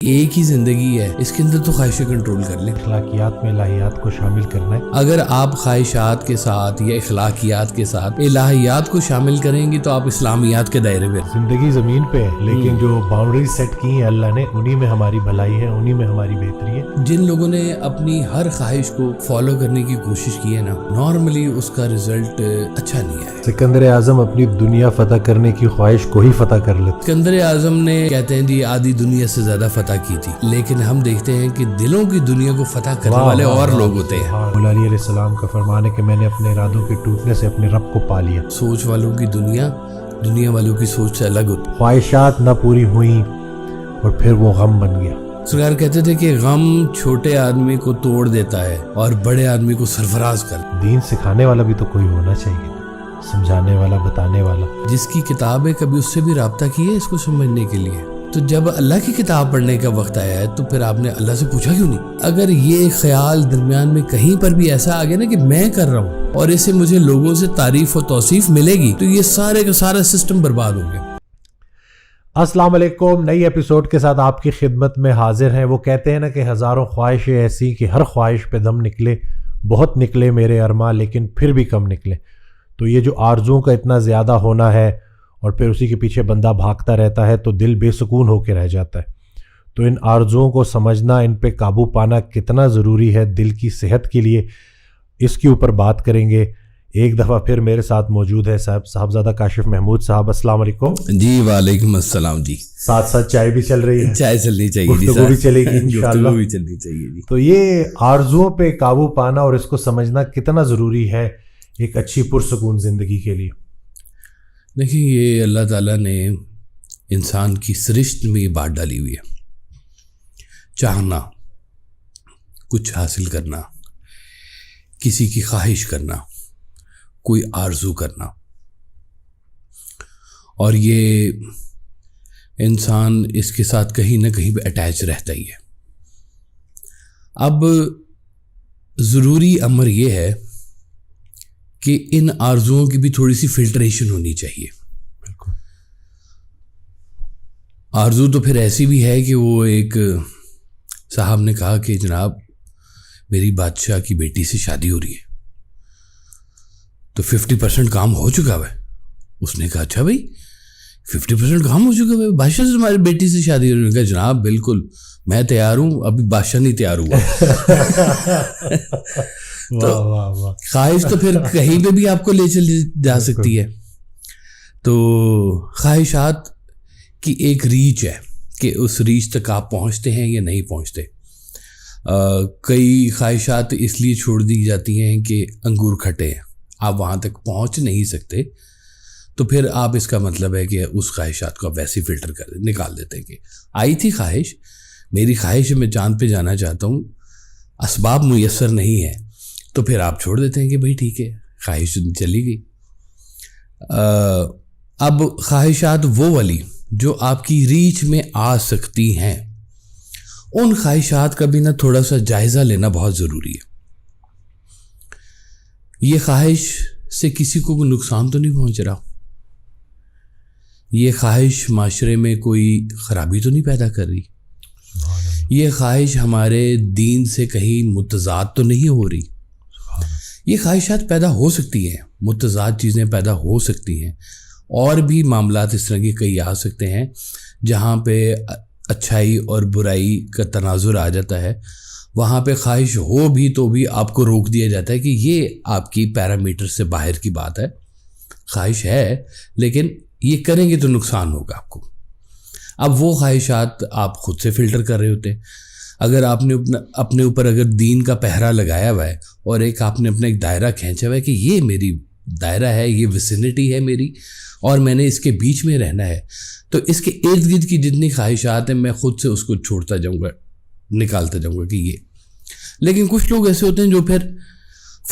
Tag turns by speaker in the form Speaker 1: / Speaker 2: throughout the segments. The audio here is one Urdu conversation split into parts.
Speaker 1: ایک ہی زندگی ہے، اس کے اندر تو خواہشیں کنٹرول کر لیں۔
Speaker 2: اخلاقیات میں الہیات کو شامل کرنا ہے۔
Speaker 1: اگر آپ خواہشات کے ساتھ یا اخلاقیات کے ساتھ الہیات کو شامل کریں گی تو آپ اسلامیات کے دائرے میں۔
Speaker 2: زندگی زمین پہ ہے لیکن جو باؤنڈری سیٹ کی ہیں اللہ نے، انہی میں ہماری بھلائی ہے، انہی میں ہماری بہتری ہے۔
Speaker 1: جن لوگوں نے اپنی ہر خواہش کو فالو کرنے کی کوشش کی ہے نا، نارملی اس کا رزلٹ اچھا نہیں آیا۔
Speaker 2: سکندر اعظم اپنی دنیا فتح کرنے کی خواہش کو ہی فتح کر لیتے۔
Speaker 1: سکندر اعظم نے کہتے ہیں جی آدھی دنیا سے زیادہ فتح کی تھی، لیکن ہم دیکھتے ہیں کہ دلوں کی دنیا کو فتح کرنے والے اور لوگ ہوتے ہیں۔
Speaker 2: مولا علی علیہ السلام کا فرمان ہے کہ میں نے اپنے ارادوں کے ٹوٹنے سے اپنے رب کو پا لیا۔
Speaker 1: سوچ والوں کی دنیا، دنیا والوں کی سوچ سے الگ ہوتی۔
Speaker 2: خواہشات نہ پوری ہوئیں اور پھر وہ غم بن گیا۔
Speaker 1: سرکار کہتے تھے کہ غم چھوٹے آدمی کو توڑ دیتا ہے اور بڑے آدمی کو سرفراز کر۔
Speaker 2: دین سکھانے والا بھی تو کوئی ہونا چاہیے، سمجھانے والا، بتانے والا۔
Speaker 1: جس کی کتاب ہے کبھی اس سے بھی رابطہ کیا ہے اس کو سمجھنے کے لیے؟ تو جب اللہ کی کتاب پڑھنے کا وقت آیا ہے تو پھر آپ نے اللہ سے پوچھا کیوں نہیں؟ اگر یہ خیال درمیان میں کہیں پر بھی ایسا آ گیا نا کہ میں کر رہا ہوں اور اسے مجھے لوگوں سے تعریف و توصیف ملے گی تو یہ سارے کا سارا سسٹم برباد ہو گیا۔
Speaker 2: السلام علیکم، نئی ایپیسوڈ کے ساتھ آپ کی خدمت میں حاضر ہیں۔ وہ کہتے ہیں نا کہ ہزاروں خواہشیں ایسی کہ ہر خواہش پہ دم نکلے، بہت نکلے میرے ارماں لیکن پھر بھی کم نکلے۔ تو یہ جو آرزوؤں کا اتنا زیادہ ہونا ہے اور پھر اسی کے پیچھے بندہ بھاگتا رہتا ہے تو دل بے سکون ہو کے رہ جاتا ہے۔ تو ان آرزوؤں کو سمجھنا، ان پہ قابو پانا کتنا ضروری ہے دل کی صحت کے لیے، اس کے اوپر بات کریں گے۔ ایک دفعہ پھر میرے ساتھ موجود ہے صاحبزادہ کاشف محمود صاحب۔ السلام علیکم۔
Speaker 1: جی وعلیکم السلام جی۔
Speaker 2: ساتھ ساتھ چائے بھی چل رہی ہے،
Speaker 1: چائے چلنی چاہیے جی،
Speaker 2: گفتگو بھی چلے گی انشاءاللہ۔
Speaker 1: گفتگو بھی چلنی چاہیے جی۔
Speaker 2: تو یہ آرزوؤں پہ قابو پانا اور اس کو سمجھنا کتنا ضروری ہے ایک اچھی پرسکون زندگی کے لیے؟
Speaker 1: دیکھیں، یہ اللہ تعالیٰ نے انسان کی سرشت میں یہ بات ڈالی ہوئی ہے، چاہنا، کچھ حاصل کرنا، کسی کی خواہش کرنا، کوئی آرزو کرنا، اور یہ انسان اس کے ساتھ کہیں نہ کہیں پہ اٹیچ رہتا ہی ہے۔ اب ضروری امر یہ ہے کہ ان آرزوؤں کی بھی تھوڑی سی فلٹریشن ہونی چاہیے۔
Speaker 2: بالکل۔
Speaker 1: آرزو تو پھر ایسی بھی ہے کہ وہ ایک صاحب نے کہا کہ جناب میری بادشاہ کی بیٹی سے شادی ہو رہی ہے، تو 50% کام ہو چکا ہے۔ اس نے کہا اچھا بھائی 50% کام ہو چکا ہے، بادشاہ سے تمہاری بیٹی سے شادی ہو رہی ہے؟ کہا جناب بالکل میں تیار ہوں، ابھی بادشاہ نہیں تیار ہوا۔ تو خواہش تو پھر کہیں پہ بھی آپ کو لے چلی جا سکتی ہے۔ تو خواہشات کی ایک ریچ ہے کہ اس ریچ تک آپ پہنچتے ہیں یا نہیں پہنچتے۔ کئی خواہشات اس لیے چھوڑ دی جاتی ہیں کہ انگور کھٹے ہیں، آپ وہاں تک پہنچ نہیں سکتے، تو پھر آپ اس کا مطلب ہے کہ اس خواہشات کو آپ ویسے فلٹر کر نکال دیتے ہیں کہ آئی تھی خواہش، میری خواہش میں چاند پہ جانا چاہتا ہوں، اسباب میسر نہیں ہے، تو پھر آپ چھوڑ دیتے ہیں کہ بھائی ٹھیک ہے خواہش چلی گئی۔ اب خواہشات وہ والی جو آپ کی ریچ میں آ سکتی ہیں، ان خواہشات کا بھی نا تھوڑا سا جائزہ لینا بہت ضروری ہے۔ یہ خواہش سے کسی کو کوئی نقصان تو نہیں پہنچ رہا، یہ خواہش معاشرے میں کوئی خرابی تو نہیں پیدا کر رہی، یہ خواہش ہمارے دین سے کہیں متضاد تو نہیں ہو رہی۔ یہ خواہشات پیدا ہو سکتی ہیں، متضاد چیزیں پیدا ہو سکتی ہیں، اور بھی معاملات اس طرح کے کئی آ سکتے ہیں جہاں پہ اچھائی اور برائی کا تناظر آ جاتا ہے، وہاں پہ خواہش ہو بھی تو بھی آپ کو روک دیا جاتا ہے کہ یہ آپ کی پیرامیٹر سے باہر کی بات ہے، خواہش ہے لیکن یہ کریں گے تو نقصان ہوگا آپ کو۔ اب وہ خواہشات آپ خود سے فلٹر کر رہے ہوتے ہیں۔ اگر آپ نے اپنے اوپر اگر دین کا پہرا لگایا ہوا ہے اور آپ نے اپنا ایک دائرہ کھینچا ہوا ہے کہ یہ میری دائرہ ہے، یہ ویسینٹی ہے میری، اور میں نے اس کے بیچ میں رہنا ہے، تو اس کے ارد گرد کی جتنی خواہشات ہیں میں خود سے اس کو چھوڑتا جاؤں گا، نکالتا جاؤں گا کہ یہ۔ لیکن کچھ لوگ ایسے ہوتے ہیں جو پھر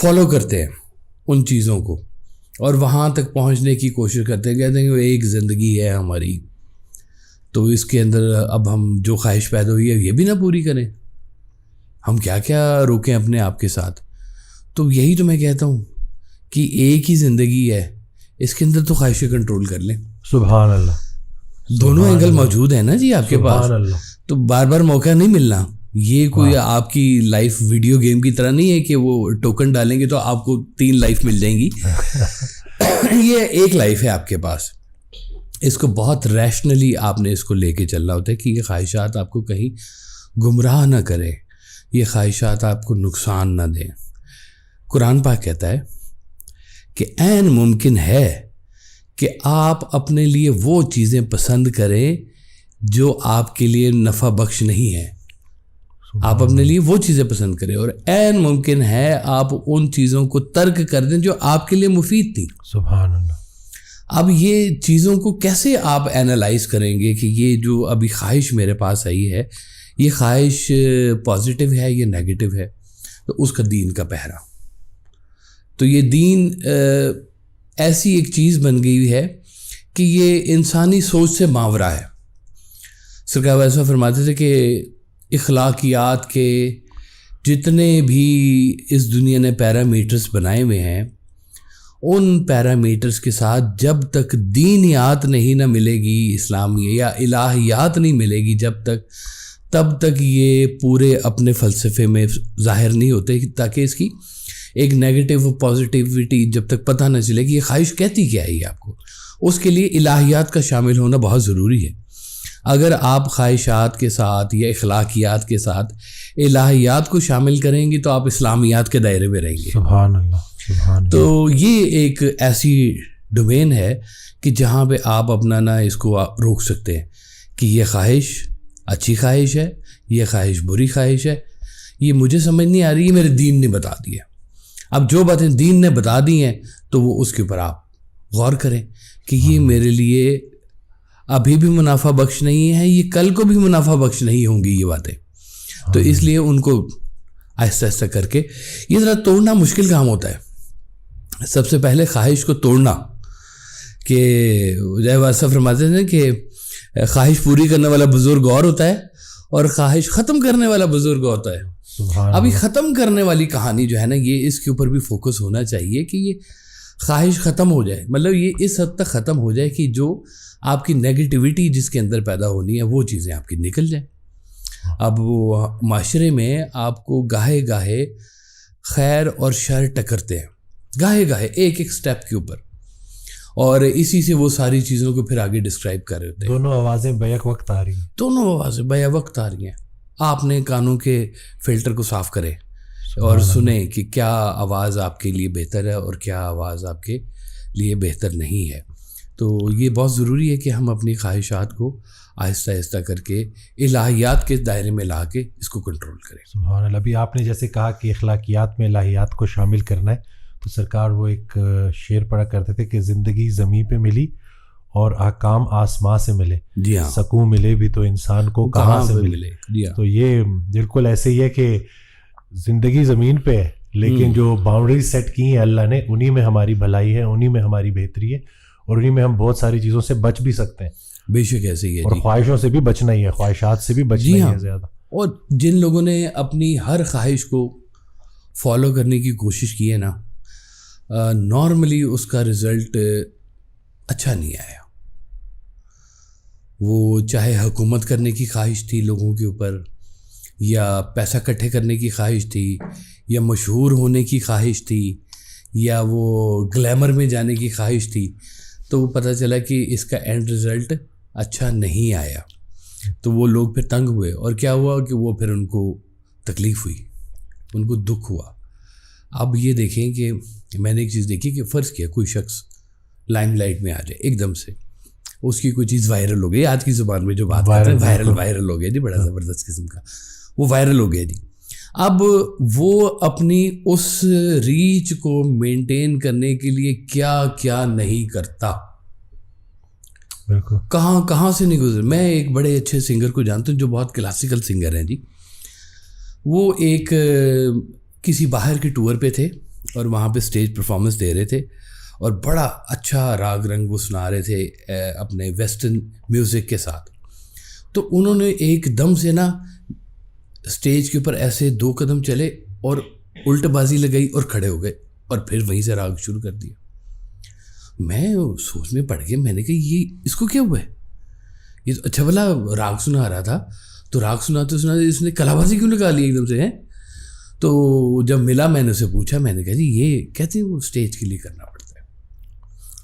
Speaker 1: فالو کرتے ہیں ان چیزوں کو اور وہاں تک پہنچنے کی کوشش کرتے ہیں، کہتے ہیں کہ ایک زندگی ہے ہماری، تو اس کے اندر اب ہم جو خواہش پیدا ہوئی ہے یہ بھی نہ پوری کریں، ہم کیا کیا روکیں اپنے آپ کے ساتھ۔ تو یہی تو میں کہتا ہوں کہ ایک ہی زندگی ہے، اس کے اندر تو خواہشیں کنٹرول کر لیں۔
Speaker 2: سبحان اللہ،
Speaker 1: دونوں اینگل موجود ہیں نا جی آپ کے پاس۔ تو بار بار موقع نہیں ملنا. یہ کوئی آپ کی لائف ویڈیو گیم کی طرح نہیں ہے کہ وہ ٹوکن ڈالیں گے تو آپ کو 3 لائف مل جائیں گی. یہ ایک لائف ہے آپ کے پاس. اس کو بہت ریشنلی آپ نے اس کو لے کے چلنا ہوتا ہے کہ یہ خواہشات آپ کو کہیں گمراہ نہ کرے, یہ خواہشات آپ کو نقصان نہ دیں. قرآن پاک کہتا ہے کہ عین ممکن ہے کہ آپ اپنے لیے وہ چیزیں پسند کریں جو آپ کے لیے نفع بخش نہیں ہے. آپ اپنے لیے وہ چیزیں پسند کریں, اور عین ممکن ہے آپ ان چیزوں کو ترک کر دیں جو آپ کے لیے مفید تھی.
Speaker 2: سبحان اللہ.
Speaker 1: اب یہ چیزوں کو کیسے آپ اینالائز کریں گے کہ یہ جو ابھی خواہش میرے پاس آئی ہے, یہ خواہش پازیٹیو ہے یا نیگیٹو ہے؟ تو اس کا دین کا پہرا. تو یہ دین ایسی ایک چیز بن گئی ہے کہ یہ انسانی سوچ سے ماورا ہے. سرکار ایسا فرماتے تھے کہ اخلاقیات کے جتنے بھی اس دنیا نے پیرامیٹرز بنائے ہوئے ہیں, ان پیرامیٹرز کے ساتھ جب تک دینیات نہیں نہ ملے گی اسلامی یا الہیات نہیں ملے گی جب تک, تب تک یہ پورے اپنے فلسفے میں ظاہر نہیں ہوتے, تاکہ اس کی ایک نیگیٹو پازیٹیوٹی جب تک پتہ نہ چلے کہ یہ خواہش کہتی کیا ہے آپ کو. اس کے لیے الہیات کا شامل ہونا بہت ضروری ہے. اگر آپ خواہشات کے ساتھ یا اخلاقیات کے ساتھ الہیات کو شامل کریں گی تو آپ اسلامیات کے دائرے میں رہیں گے.
Speaker 2: سبحان اللہ, سبحان اللہ.
Speaker 1: تو یہ ایک ایسی ڈومین ہے کہ جہاں پہ آپ اپنا نہ اس کو روک سکتے ہیں کہ یہ خواہش اچھی خواہش ہے, یہ خواہش بری خواہش ہے, یہ مجھے سمجھ نہیں آ رہی, یہ میرے دین نے بتا دی ہے. اب جو باتیں دین نے بتا دی ہیں تو وہ اس کے اوپر آپ غور کریں کہ یہ میرے لیے ابھی بھی منافع بخش نہیں ہے, یہ کل کو بھی منافع بخش نہیں ہوں گی یہ باتیں. تو اس لیے ان کو آہستہ آہستہ کر کے یہ ذرا توڑنا مشکل کام ہوتا ہے. سب سے پہلے خواہش کو توڑنا, کہ جائے واسطہ فرماتے ہیں کہ خواہش پوری کرنے والا بزرگ اور ہوتا ہے اور خواہش ختم کرنے والا بزرگ ہوتا ہے. ابھی ختم کرنے والی کہانی جو ہے نا, یہ اس کے اوپر بھی فوکس ہونا چاہیے کہ یہ خواہش ختم ہو جائے, مطلب یہ اس حد تک ختم ہو جائے کہ جو آپ کی نیگیٹیوٹی جس کے اندر پیدا ہونی ہے وہ چیزیں آپ کی نکل جائیں. اب وہ معاشرے میں آپ کو گاہے گاہے خیر اور شر ٹکرتے ہیں, گاہے گاہے ایک ایک سٹیپ کے اوپر, اور اسی سے وہ ساری چیزوں کو پھر آگے ڈسکرائب کر رہے ہوتے ہیں.
Speaker 2: دونوں آوازیں بیک وقت آ رہی ہیں,
Speaker 1: دونوں آوازیں بیک وقت آ رہی ہیں. آپ نے کانوں کے فلٹر کو صاف کریں اور سنیں کہ کیا آواز آپ کے لیے بہتر ہے اور کیا آواز آپ کے لیے بہتر نہیں ہے. تو یہ بہت ضروری ہے کہ ہم اپنی خواہشات کو آہستہ آہستہ کر کے الہیات کے دائرے میں لا کے اس کو کنٹرول کریں.
Speaker 2: سبحان اللہ. ابھی آپ نے جیسے کہا کہ اخلاقیات میں الہیات کو شامل کرنا ہے, تو سرکار وہ ایک شعر پڑھا کرتے تھے کہ زندگی زمین پہ ملی اور احکام آسمان سے ملے,
Speaker 1: جی ہاں,
Speaker 2: سکون ملے بھی تو انسان کو کہاں سے ملے.
Speaker 1: جی ہاں,
Speaker 2: تو یہ بالکل ایسے ہی ہے کہ زندگی زمین پہ ہے, لیکن جو باؤنڈریز سیٹ کی ہیں اللہ نے, انہی میں ہماری بھلائی ہے, انہی میں ہماری بہتری ہے, اور انہی میں ہم بہت ساری چیزوں سے بچ بھی سکتے ہیں.
Speaker 1: بے شک ایسے ہی ہے.
Speaker 2: اور خواہشوں سے بھی بچنا ہی ہے, خواہشات سے بھی بچنا ہی ہے زیادہ.
Speaker 1: اور جن لوگوں نے اپنی ہر خواہش کو فالو کرنے کی کوشش کی ہے نا, نارملی اس کا رزلٹ اچھا نہیں آیا. وہ چاہے حکومت کرنے کی خواہش تھی لوگوں کے اوپر, یا پیسہ اکٹھے کرنے کی خواہش تھی, یا مشہور ہونے کی خواہش تھی, یا وہ گلیمر میں جانے کی خواہش تھی, تو وہ پتہ چلا کہ اس کا اینڈ رزلٹ اچھا نہیں آیا. تو وہ لوگ پھر تنگ ہوئے, اور کیا ہوا کہ وہ پھر ان کو تکلیف ہوئی, ان کو دکھ ہوا. اب یہ دیکھیں کہ میں نے ایک چیز دیکھی کہ فرض کیا کوئی شخص لائم لائٹ میں آ جائے ایک دم سے, اس کی کوئی چیز وائرل ہو گئی, آج کی زبان میں جو بات کرتے ہیں وائرل ہو گیا جی, بڑا زبردست قسم کا وہ وائرل ہو گیا جی. اب وہ اپنی اس ریچ کو مینٹین کرنے کے لیے کیا کیا نہیں کرتا,
Speaker 2: بالکل
Speaker 1: کہاں سے نہیں گزر. میں ایک بڑے اچھے سنگر کو جانتا ہوں جو بہت کلاسیکل سنگر ہیں جی. وہ ایک کسی باہر کے ٹور پہ تھے اور وہاں پہ اسٹیج پرفارمنس دے رہے تھے, اور بڑا اچھا راگ رنگ وہ سنا رہے تھے اپنے ویسٹرن میوزک کے ساتھ. تو انہوں نے ایک دم سے نا اسٹیج کے اوپر ایسے 2 قدم چلے اور الٹ بازی لگائی اور کھڑے ہو گئے, اور پھر وہیں سے راگ شروع کر دیا. میں سوچ میں پڑ گیا, میں نے کہا یہ اس کو کیا ہوا ہے, یہ اچھا بھلا راگ سنا رہا تھا, تو راگ سناتے سناتے اس نے کلابازی کیوں لگا لی ایک دم سے ہے. تو جب ملا میں نے اسے پوچھا, میں نے کہا جی یہ کہتے ہیں وہ اسٹیج کے لیے کرنا پڑتا ہے.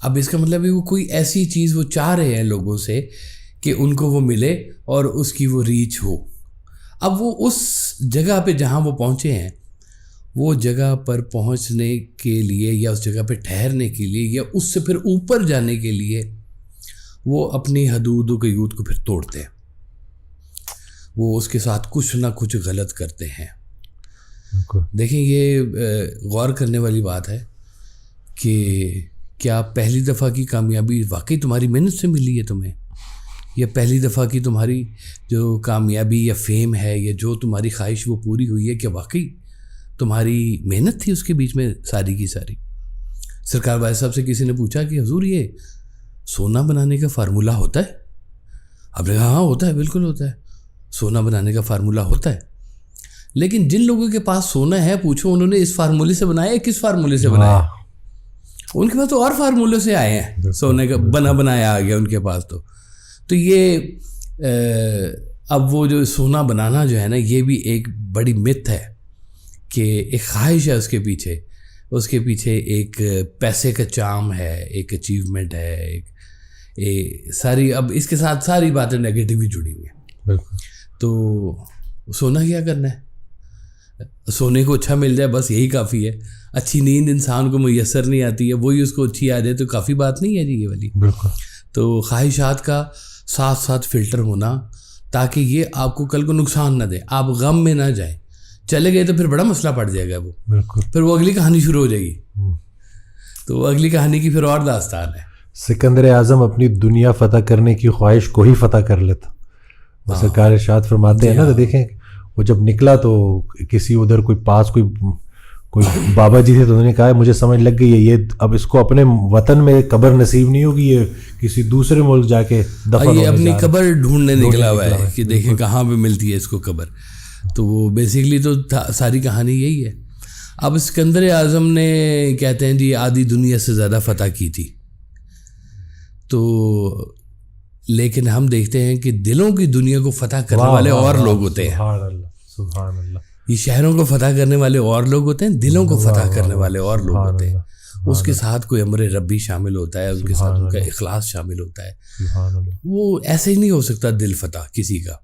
Speaker 1: اب اس کا مطلب ہے وہ کوئی ایسی چیز وہ چاہ رہے ہیں لوگوں سے کہ ان کو وہ ملے اور اس کی وہ ریچ ہو. اب وہ اس جگہ پہ جہاں وہ پہنچے ہیں, وہ جگہ پر پہنچنے کے لیے یا اس جگہ پہ ٹھہرنے کے لیے یا اس سے پھر اوپر جانے کے لیے وہ اپنی حدود و قیود کو پھر توڑتے ہیں. وہ اس کے ساتھ کچھ نہ کچھ غلط کرتے ہیں. دیکھیں یہ غور کرنے والی بات ہے کہ کیا پہلی دفعہ کی کامیابی واقعی تمہاری محنت سے ملی ہے تمہیں, یا پہلی دفعہ کی تمہاری جو کامیابی یا فیم ہے یا جو تمہاری خواہش وہ پوری ہوئی ہے, کیا واقعی تمہاری محنت تھی اس کے بیچ میں ساری کی ساری. سرکار بھائی صاحب سے کسی نے پوچھا کہ حضور یہ سونا بنانے کا فارمولہ ہوتا ہے؟ اب نے کہا ہاں ہوتا ہے, بالکل ہوتا ہے, سونا بنانے کا فارمولہ ہوتا ہے. لیکن جن لوگوں کے پاس سونا ہے پوچھو انہوں نے اس فارمولے سے بنایا کس فارمولے سے بنایا؟ ان کے پاس تو اور فارمولے سے آئے ہیں, سونے کا بنایا آ گیا ان کے پاس. تو یہ اب وہ جو سونا بنانا جو ہے نا, یہ بھی ایک بڑی مت ہے کہ ایک خواہش ہے اس کے پیچھے ایک پیسے کا چام ہے, ایک اچیومنٹ ہے, ایک ساری, اب اس کے ساتھ ساری باتیں نیگیٹو ہی جڑی ہوئی ہیں. تو سونا کیا کرنا ہے؟ سونے کو اچھا مل جائے بس یہی کافی ہے. اچھی نیند انسان کو میسر نہیں آتی ہے, وہی اس کو اچھی آ جائے تو کافی بات نہیں ہے جی یہ والی. بالکل. تو خواہشات کا ساتھ ساتھ فلٹر ہونا تاکہ یہ آپ کو کل کو نقصان نہ دے, آپ غم میں نہ جائیں. چلے گئے تو پھر بڑا مسئلہ پڑ جائے گا وہ, پھر وہ اگلی کہانی شروع ہو جائے گی. تو وہ اگلی کہانی کی پھر اور داستان ہے.
Speaker 2: سکندر اعظم اپنی دنیا فتح کرنے کی خواہش کو ہی فتح کر لیتا. سرکار ارشاد فرماتے ہیں نا, تو دیکھیں وہ جب نکلا تو کسی ادھر کوئی پاس کوئی بابا جی تھے, تو انہوں نے کہا مجھے سمجھ لگ گئی ہے یہ اب اس کو اپنے وطن میں قبر نصیب نہیں ہوگی, یہ کسی دوسرے ملک جا کے دفن ہونے,
Speaker 1: یہ اپنی قبر ڈھونڈنے نکلا ہوا ہے کہ دیکھیں کہاں پہ ملتی ہے اس کو قبر. تو وہ بیسیکلی تو ساری کہانی یہی ہے. اب سکندر اعظم نے کہتے ہیں جی آدھی دنیا سے زیادہ فتح کی تھی, تو لیکن ہم دیکھتے ہیں کہ دلوں کی دنیا کو فتح کرنے والے اور لوگ ہوتے ہیں.
Speaker 2: سبحان اللہ, سبحان اللہ.
Speaker 1: یہ شہروں کو فتح کرنے والے اور لوگ ہوتے ہیں, دلوں کو فتح کرنے والے اور لوگ ہوتے ہیں. اس کے ساتھ کوئی امر ربی شامل ہوتا ہے, اس کے ساتھ ان کا اخلاص شامل ہوتا ہے. وہ ایسے ہی نہیں ہو سکتا دل فتح کسی کا.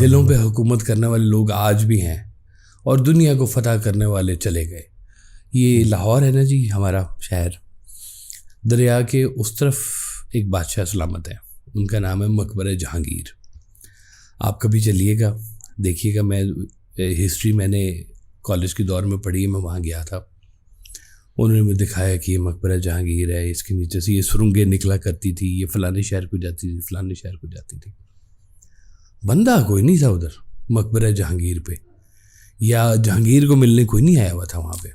Speaker 1: دلوں پہ حکومت کرنے والے لوگ آج بھی ہیں اور دنیا کو فتح کرنے والے چلے گئے. یہ لاہور ہے نا جی ہمارا شہر, دریا کے اس طرف ایک بادشاہ سلامت ہے, ان کا نام ہے مقبرہ جہانگیر. آپ کبھی چلیے گا دیکھیے گا. میں ہسٹری میں نے کالج کے دور میں پڑھی ہے, میں وہاں گیا تھا. انہوں نے مجھے دکھایا کہ یہ مقبرہ جہانگیر ہے, اس کے نیچے سے یہ سرنگیں نکلا کرتی تھی, یہ فلانے شہر کو جاتی تھی, فلانے شہر کو جاتی تھی. بندہ کوئی نہیں تھا ادھر مقبرہ جہانگیر پہ, یا جہانگیر کو ملنے کوئی نہیں آیا ہوا تھا وہاں پہ.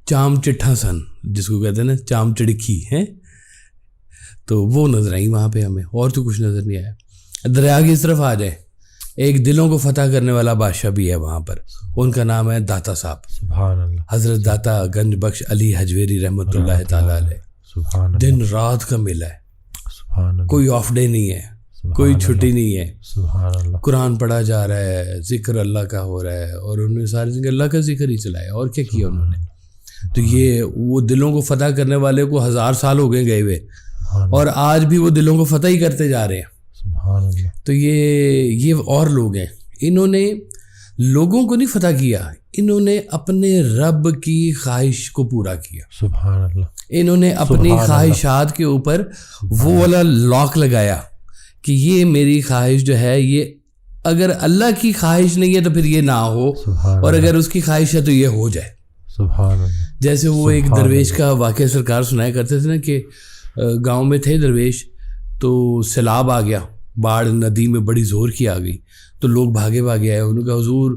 Speaker 1: چام چٹھا سن جس کو کہتے ہیں نا, چام چڑکھی ہے, تو وہ نظر آئی وہاں پہ ہمیں, اور تو کچھ نظر نہیں آیا. دریا کی اس طرف آ جائے, ایک دلوں کو فتح کرنے والا بادشاہ بھی ہے وہاں پر, ان کا نام ہے داتا صاحب. سبحان اللہ. حضرت داتا گنج بخش علی حجویری رحمۃ اللہ تعالیٰ علیہ. سبحان اللہ. دن رات کا میلہ ہے, سبحان اللہ. کوئی آف ڈے نہیں ہے, کوئی چھٹی نہیں ہے. سبحان اللہ. قرآن پڑھا جا رہا ہے, ذکر اللہ کا ہو رہا ہے, اور انہوں نے ساری زندگی اللہ کا ذکر ہی چلایا, اور کیا کیا انہوں نے. تو یہ وہ دلوں کو فتح کرنے والے کو 1000 سال ہو گئے ہوئے, اور آج بھی وہ دلوں کو فتح ہی کرتے جا رہے ہیں. سبحان اللہ. تو یہ اور لوگ ہیں, انہوں نے لوگوں کو نہیں فتح کیا, انہوں نے اپنے رب کی خواہش کو پورا کیا. سبحان اللہ. انہوں نے اپنی خواہشات کے اوپر وہ والا لاک لگایا کہ یہ میری خواہش جو ہے, یہ اگر اللہ کی خواہش نہیں ہے تو پھر یہ نہ ہو, اور اگر اس کی خواہش ہے تو یہ ہو جائے. سبحان اللہ. جیسے وہ ایک درویش کا واقعہ سرکار سنایا کرتے تھے نا, کہ گاؤں میں تھے درویش, تو سیلاب آ گیا, باڑھ ندی میں بڑی زور کی آ گئی, تو لوگ بھاگے آئے. انہوں نے کہا حضور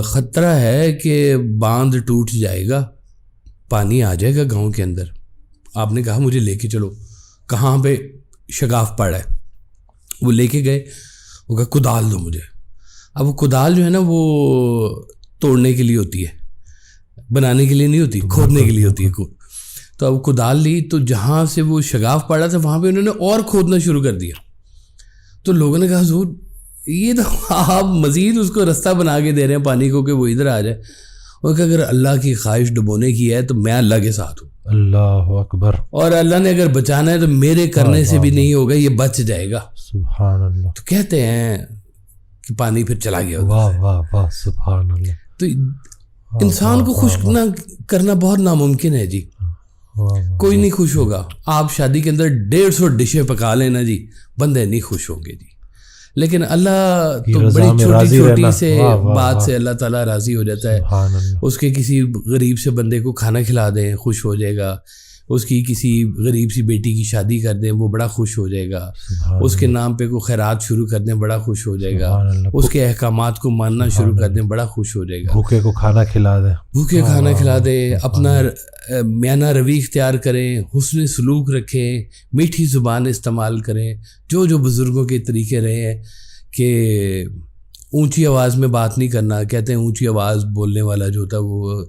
Speaker 1: خطرہ ہے کہ باندھ ٹوٹ جائے گا, پانی آ جائے گا گاؤں کے اندر. آپ نے کہا مجھے لے کے چلو, کہاں پہ شگاف پڑا ہے. وہ لے کے گئے, وہ کہا کدال دو مجھے. اب وہ کدال جو ہے نا وہ توڑنے کے لیے ہوتی ہے, بنانے کے لیے نہیں ہوتی, کھودنے کے لیے ہوتی ہے. تو اب کدال لی, تو جہاں سے وہ شگاف پڑا تھا وہاں پہ انہوں نے اور کھودنا شروع کر دیا. تو لوگوں نے کہا حضور یہ تو آپ مزید اس کو رستہ بنا کے دے رہے ہیں پانی کو کہ وہ ادھر آ جائے. اور کہ اگر اللہ کی خواہش ڈبونے کی ہے تو میں اللہ کے ساتھ ہوں.
Speaker 2: اللہ اکبر.
Speaker 1: اور اللہ نے اگر بچانا ہے تو میرے کرنے سے بھی نہیں ہوگا, یہ بچ جائے گا.
Speaker 2: سبحان اللہ.
Speaker 1: تو کہتے ہیں کہ پانی پھر چلا گیا.
Speaker 2: واہ واہ واہ سبحان اللہ.
Speaker 1: تو انسان کو خوش نہ کرنا بہت ناممکن ہے جی. کوئی نہیں خوش ہوگا. آپ شادی کے اندر 150 ڈشیں پکا لینا جی, بندے نہیں خوش ہوں گے جی. لیکن اللہ تو بڑی چھوٹی چھوٹی سے بات سے اللہ تعالیٰ راضی ہو جاتا ہے. اس کے کسی غریب سے بندے کو کھانا کھلا دیں, خوش ہو جائے گا. اس کی کسی غریب سی بیٹی کی شادی کر دیں, وہ بڑا خوش ہو جائے گا. اس کے نام پہ کوئی خیرات شروع کر دیں, بڑا خوش ہو جائے گا. اس کے احکامات کو ماننا شروع کر دیں, بڑا خوش ہو جائے گا.
Speaker 2: بھوکے کو کھانا کھلا دیں,
Speaker 1: بھوکے کھانا کھلا دیں. اپنا میانہ روی اختیار کریں, حسن سلوک رکھیں, میٹھی زبان استعمال کریں. جو جو بزرگوں کے طریقے رہے ہیں کہ اونچی آواز میں بات نہیں کرنا. کہتے ہیں اونچی آواز بولنے والا جو ہوتا ہے وہ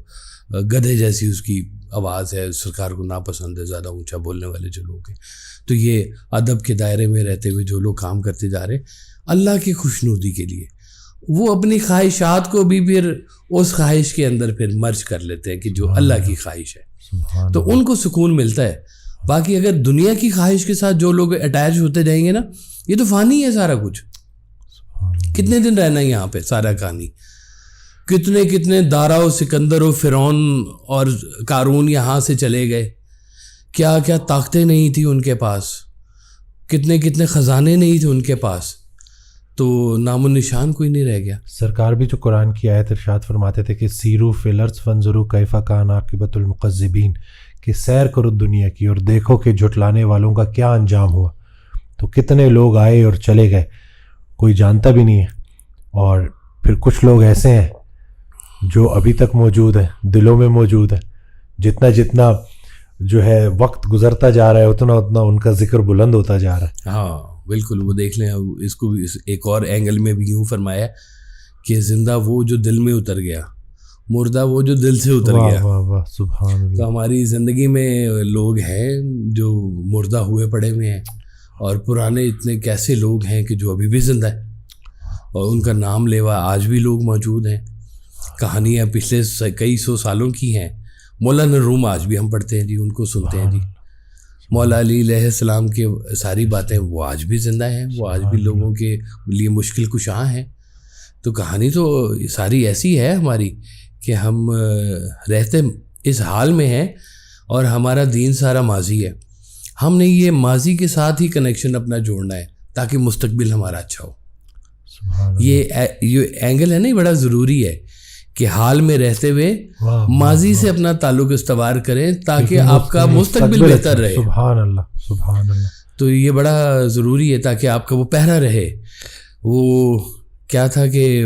Speaker 1: گدھے جیسی اس کی آواز ہے, سرکار کو ناپسند ہے زیادہ اونچا بولنے والے جو لوگ ہیں. تو یہ ادب کے دائرے میں رہتے ہوئے جو لوگ کام کرتے جا رہے ہیں اللہ کی خوشنودی کے لیے, وہ اپنی خواہشات کو بھی پھر اس خواہش کے اندر پھر مرج کر لیتے ہیں کہ جو اللہ کی خواہش ہے, تو ان کو سکون ملتا ہے. باقی اگر دنیا کی خواہش کے ساتھ جو لوگ اٹیچ ہوتے جائیں گے نا, یہ تو فانی ہے سارا کچھ. کتنے دن رہنا ہے یہاں پہ, سارا کہانی. کتنے کتنے دارا و سکندر و فرعون اور قارون یہاں سے چلے گئے. کیا کیا طاقتیں نہیں تھیں ان کے پاس, کتنے کتنے خزانے نہیں تھے ان کے پاس, تو نام و نشان کوئی نہیں رہ گیا.
Speaker 2: سرکار بھی جو قرآن کی آیت ارشاد فرماتے تھے کہ سیرو فی الارض فانظروا کیف کان عاقبۃ المکذبین, کہ سیر کرو دنیا کی اور دیکھو کہ جھٹلانے والوں کا کیا انجام ہوا. تو کتنے لوگ آئے اور چلے گئے, کوئی جانتا بھی نہیں ہے. اور پھر کچھ لوگ ایسے ہیں جو ابھی تک موجود ہیں, دلوں میں موجود ہیں. جتنا جتنا جو ہے وقت گزرتا جا رہا ہے اتنا اتنا ان کا ذکر بلند ہوتا جا رہا ہے.
Speaker 1: ہاں بالکل. وہ دیکھ لیں, اس کو ایک اور اینگل میں بھی یوں فرمایا کہ زندہ وہ جو دل میں اتر گیا, مردہ وہ جو دل سے اتر گیا.
Speaker 2: واہ واہ سبحان اللہ.
Speaker 1: تو ہماری زندگی میں لوگ ہیں جو مردہ ہوئے پڑے ہوئے ہیں, اور پرانے اتنے کیسے لوگ ہیں کہ جو ابھی بھی زندہ ہیں, اور ان کا نام لیوا آج بھی لوگ موجود ہیں. کہانیاں پچھلے کئی سو سالوں کی ہیں. مولانا روم آج بھی ہم پڑھتے ہیں جی, ان کو سنتے ہیں جی. مولا علی علیہ السلام کے ساری باتیں وہ آج بھی زندہ ہیں, وہ آج بھی لوگوں کے لیے مشکل کشاں ہیں. تو کہانی تو ساری ایسی ہے ہماری کہ ہم رہتے اس حال میں ہیں, اور ہمارا دین سارا ماضی ہے. ہم نے یہ ماضی کے ساتھ ہی کنیکشن اپنا جوڑنا ہے تاکہ مستقبل ہمارا اچھا ہو. یہ اینگل ہے نا, بڑا ضروری ہے کہ حال میں رہتے ہوئے ماضی سے اپنا تعلق استوار کریں تاکہ آپ کا مستقبل بہتر رہے.
Speaker 2: سبحان اللہ سبحان اللہ.
Speaker 1: تو یہ بڑا ضروری ہے تاکہ آپ کا وہ پہرا رہے. وہ کیا تھا کہ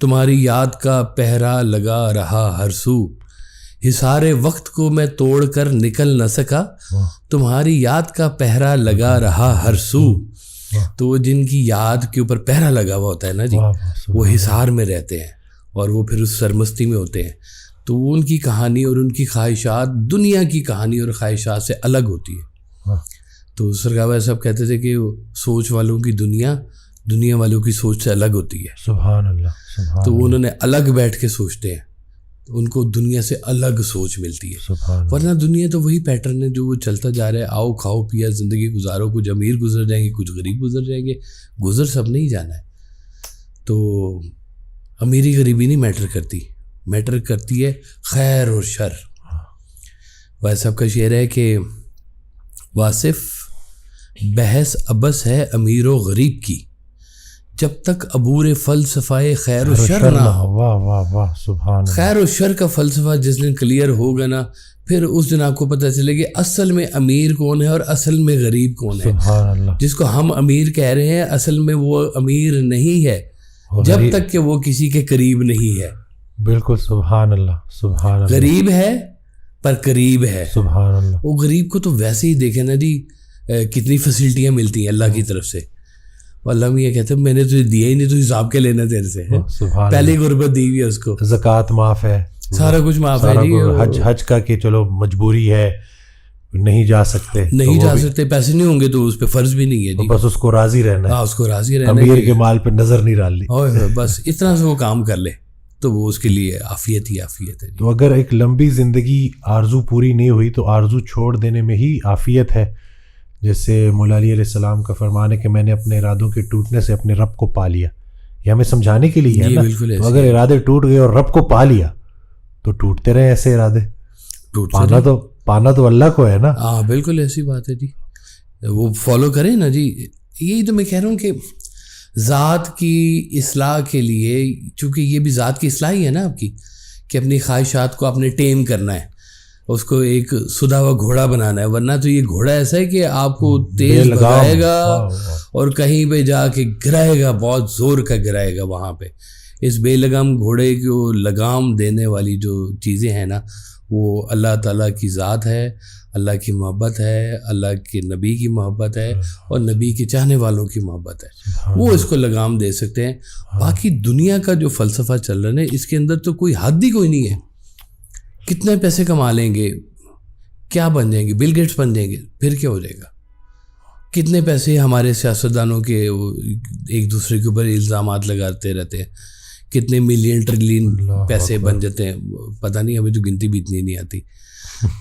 Speaker 1: تمہاری یاد کا پہرا لگا رہا ہر سو, حصار وقت کو میں توڑ کر نکل نہ سکا, تمہاری یاد کا پہرا لگا رہا ہر سو. تو جن کی یاد کے اوپر پہرا لگا ہوا ہوتا ہے نا جی, وہ حصار میں رہتے ہیں اور وہ پھر اس سرمستی میں ہوتے ہیں. تو وہ ان کی کہانی اور ان کی خواہشات دنیا کی کہانی اور خواہشات سے الگ ہوتی ہے. تو سرکار صاحب کہتے تھے کہ سوچ والوں کی دنیا والوں کی سوچ سے الگ ہوتی ہے.
Speaker 2: سبحان اللہ.
Speaker 1: تو انہوں نے الگ بیٹھ کے سوچتے ہیں, ان کو دنیا سے الگ سوچ ملتی ہے. ورنہ دنیا تو وہی پیٹرن ہے جو وہ چلتا جا رہا ہے. آؤ کھاؤ پیا زندگی گزارو, کچھ امیر گزر جائیں گے, کچھ غریب گزر جائیں گے, گزر سب نہیں جانا ہے. تو امیری غریبی نہیں میٹر کرتی, میٹر کرتی ہے خیر اور شر. ویسے سب کا شعر ہے کہ واصف بحث ابس ہے امیر و غریب کی, جب تک عبور فلسفہ خیر و شر نہ ہو.
Speaker 2: واہ واہ واہ سبحان اللہ.
Speaker 1: خیر و شر کا فلسفہ جس دن کلیئر ہوگا نا, پھر اس دن آپ کو پتہ چلے کہ اصل میں امیر کون ہے اور اصل میں غریب کون ہے.
Speaker 2: سبحان اللہ.
Speaker 1: جس کو ہم امیر کہہ رہے ہیں اصل میں وہ امیر نہیں ہے جب تک کہ وہ کسی کے قریب نہیں ہے.
Speaker 2: بالکل سبحان اللہ سبحان اللہ.
Speaker 1: غریب ہے پر قریب ہے.
Speaker 2: سبحان اللہ.
Speaker 1: وہ غریب کو تو ویسے ہی دیکھیں نا جی, کتنی فیسلٹیاں ملتی ہیں اللہ کی طرف سے. اللہ میں یہ کہتے ہیں میں نے تو دیا ہی نہیں, تو حساب کے لینا تیرے سے. پہلی غربت دی ہوئی ہے اس کو,
Speaker 2: زکوٰۃ معاف ہے,
Speaker 1: سارا کچھ معاف ہے جی.
Speaker 2: حج کا کہ چلو مجبوری ہے نہیں جا سکتے،
Speaker 1: نہیں جا سکتے، پیسے نہیں ہوں گے تو اس پہ فرض بھی نہیں ہے جی،
Speaker 2: بس اس کو راضی رہنا ہے،
Speaker 1: ہاں اس کو راضی رہنا
Speaker 2: امیر کے مال پہ نظر نہیں ڈالنی،
Speaker 1: بس اتنا سے وہ کام کر لے تو وہ اس کے لیے عافیت ہی عافیت ہے.
Speaker 2: تو اگر ایک لمبی زندگی آرزو پوری نہیں ہوئی تو آرزو چھوڑ دینے میں ہی عافیت ہے. جیسے مولا علی علیہ السلام کا فرمان ہے کہ میں نے اپنے ارادوں کے ٹوٹنے سے اپنے رب کو پا لیا. یہ ہمیں سمجھانے کے لیے ہے نا. تو اگر ارادے ٹوٹ گئے اور رب کو پا لیا تو ٹوٹتے رہے ایسے ارادے، پانا تو اللہ کو ہے نا.
Speaker 1: ہاں بالکل ایسی بات ہے جی، وہ فالو کریں نا جی. یہی تو میں کہہ رہا ہوں کہ ذات کی اصلاح کے لیے، چونکہ یہ بھی ذات کی اصلاح ہی ہے نا آپ کی، کہ اپنی خواہشات کو آپ نے ٹیم کرنا ہے، اس کو ایک سدھا ہوا گھوڑا بنانا ہے. ورنہ تو یہ گھوڑا ایسا ہے کہ آپ کو تیز بگائے گا اور کہیں پہ جا کے گرائے گا، بہت زور کا گرائے گا وہاں پہ. اس بے لگام گھوڑے کو لگام دینے والی جو چیزیں ہیں نا، وہ اللہ تعالیٰ کی ذات ہے، اللہ کی محبت ہے، اللہ کے نبی کی محبت ہے اور نبی کے چاہنے والوں کی محبت ہے. وہ اس کو لگام دے سکتے ہیں. باقی دنیا کا جو فلسفہ چل رہا ہے اس کے اندر تو کوئی حد ہی کوئی نہیں ہے. کتنے پیسے کما لیں گے، کیا بن جائیں گے، بل گیٹس بن جائیں گے، پھر کیا ہو جائے گا. کتنے پیسے ہمارے سیاستدانوں کے ایک دوسرے کے اوپر الزامات لگاتے رہتے ہیں، کتنے ملین ٹریلین پیسے بن جاتے ہیں، پتہ نہیں، ہمیں تو گنتی بھی اتنی نہیں آتی.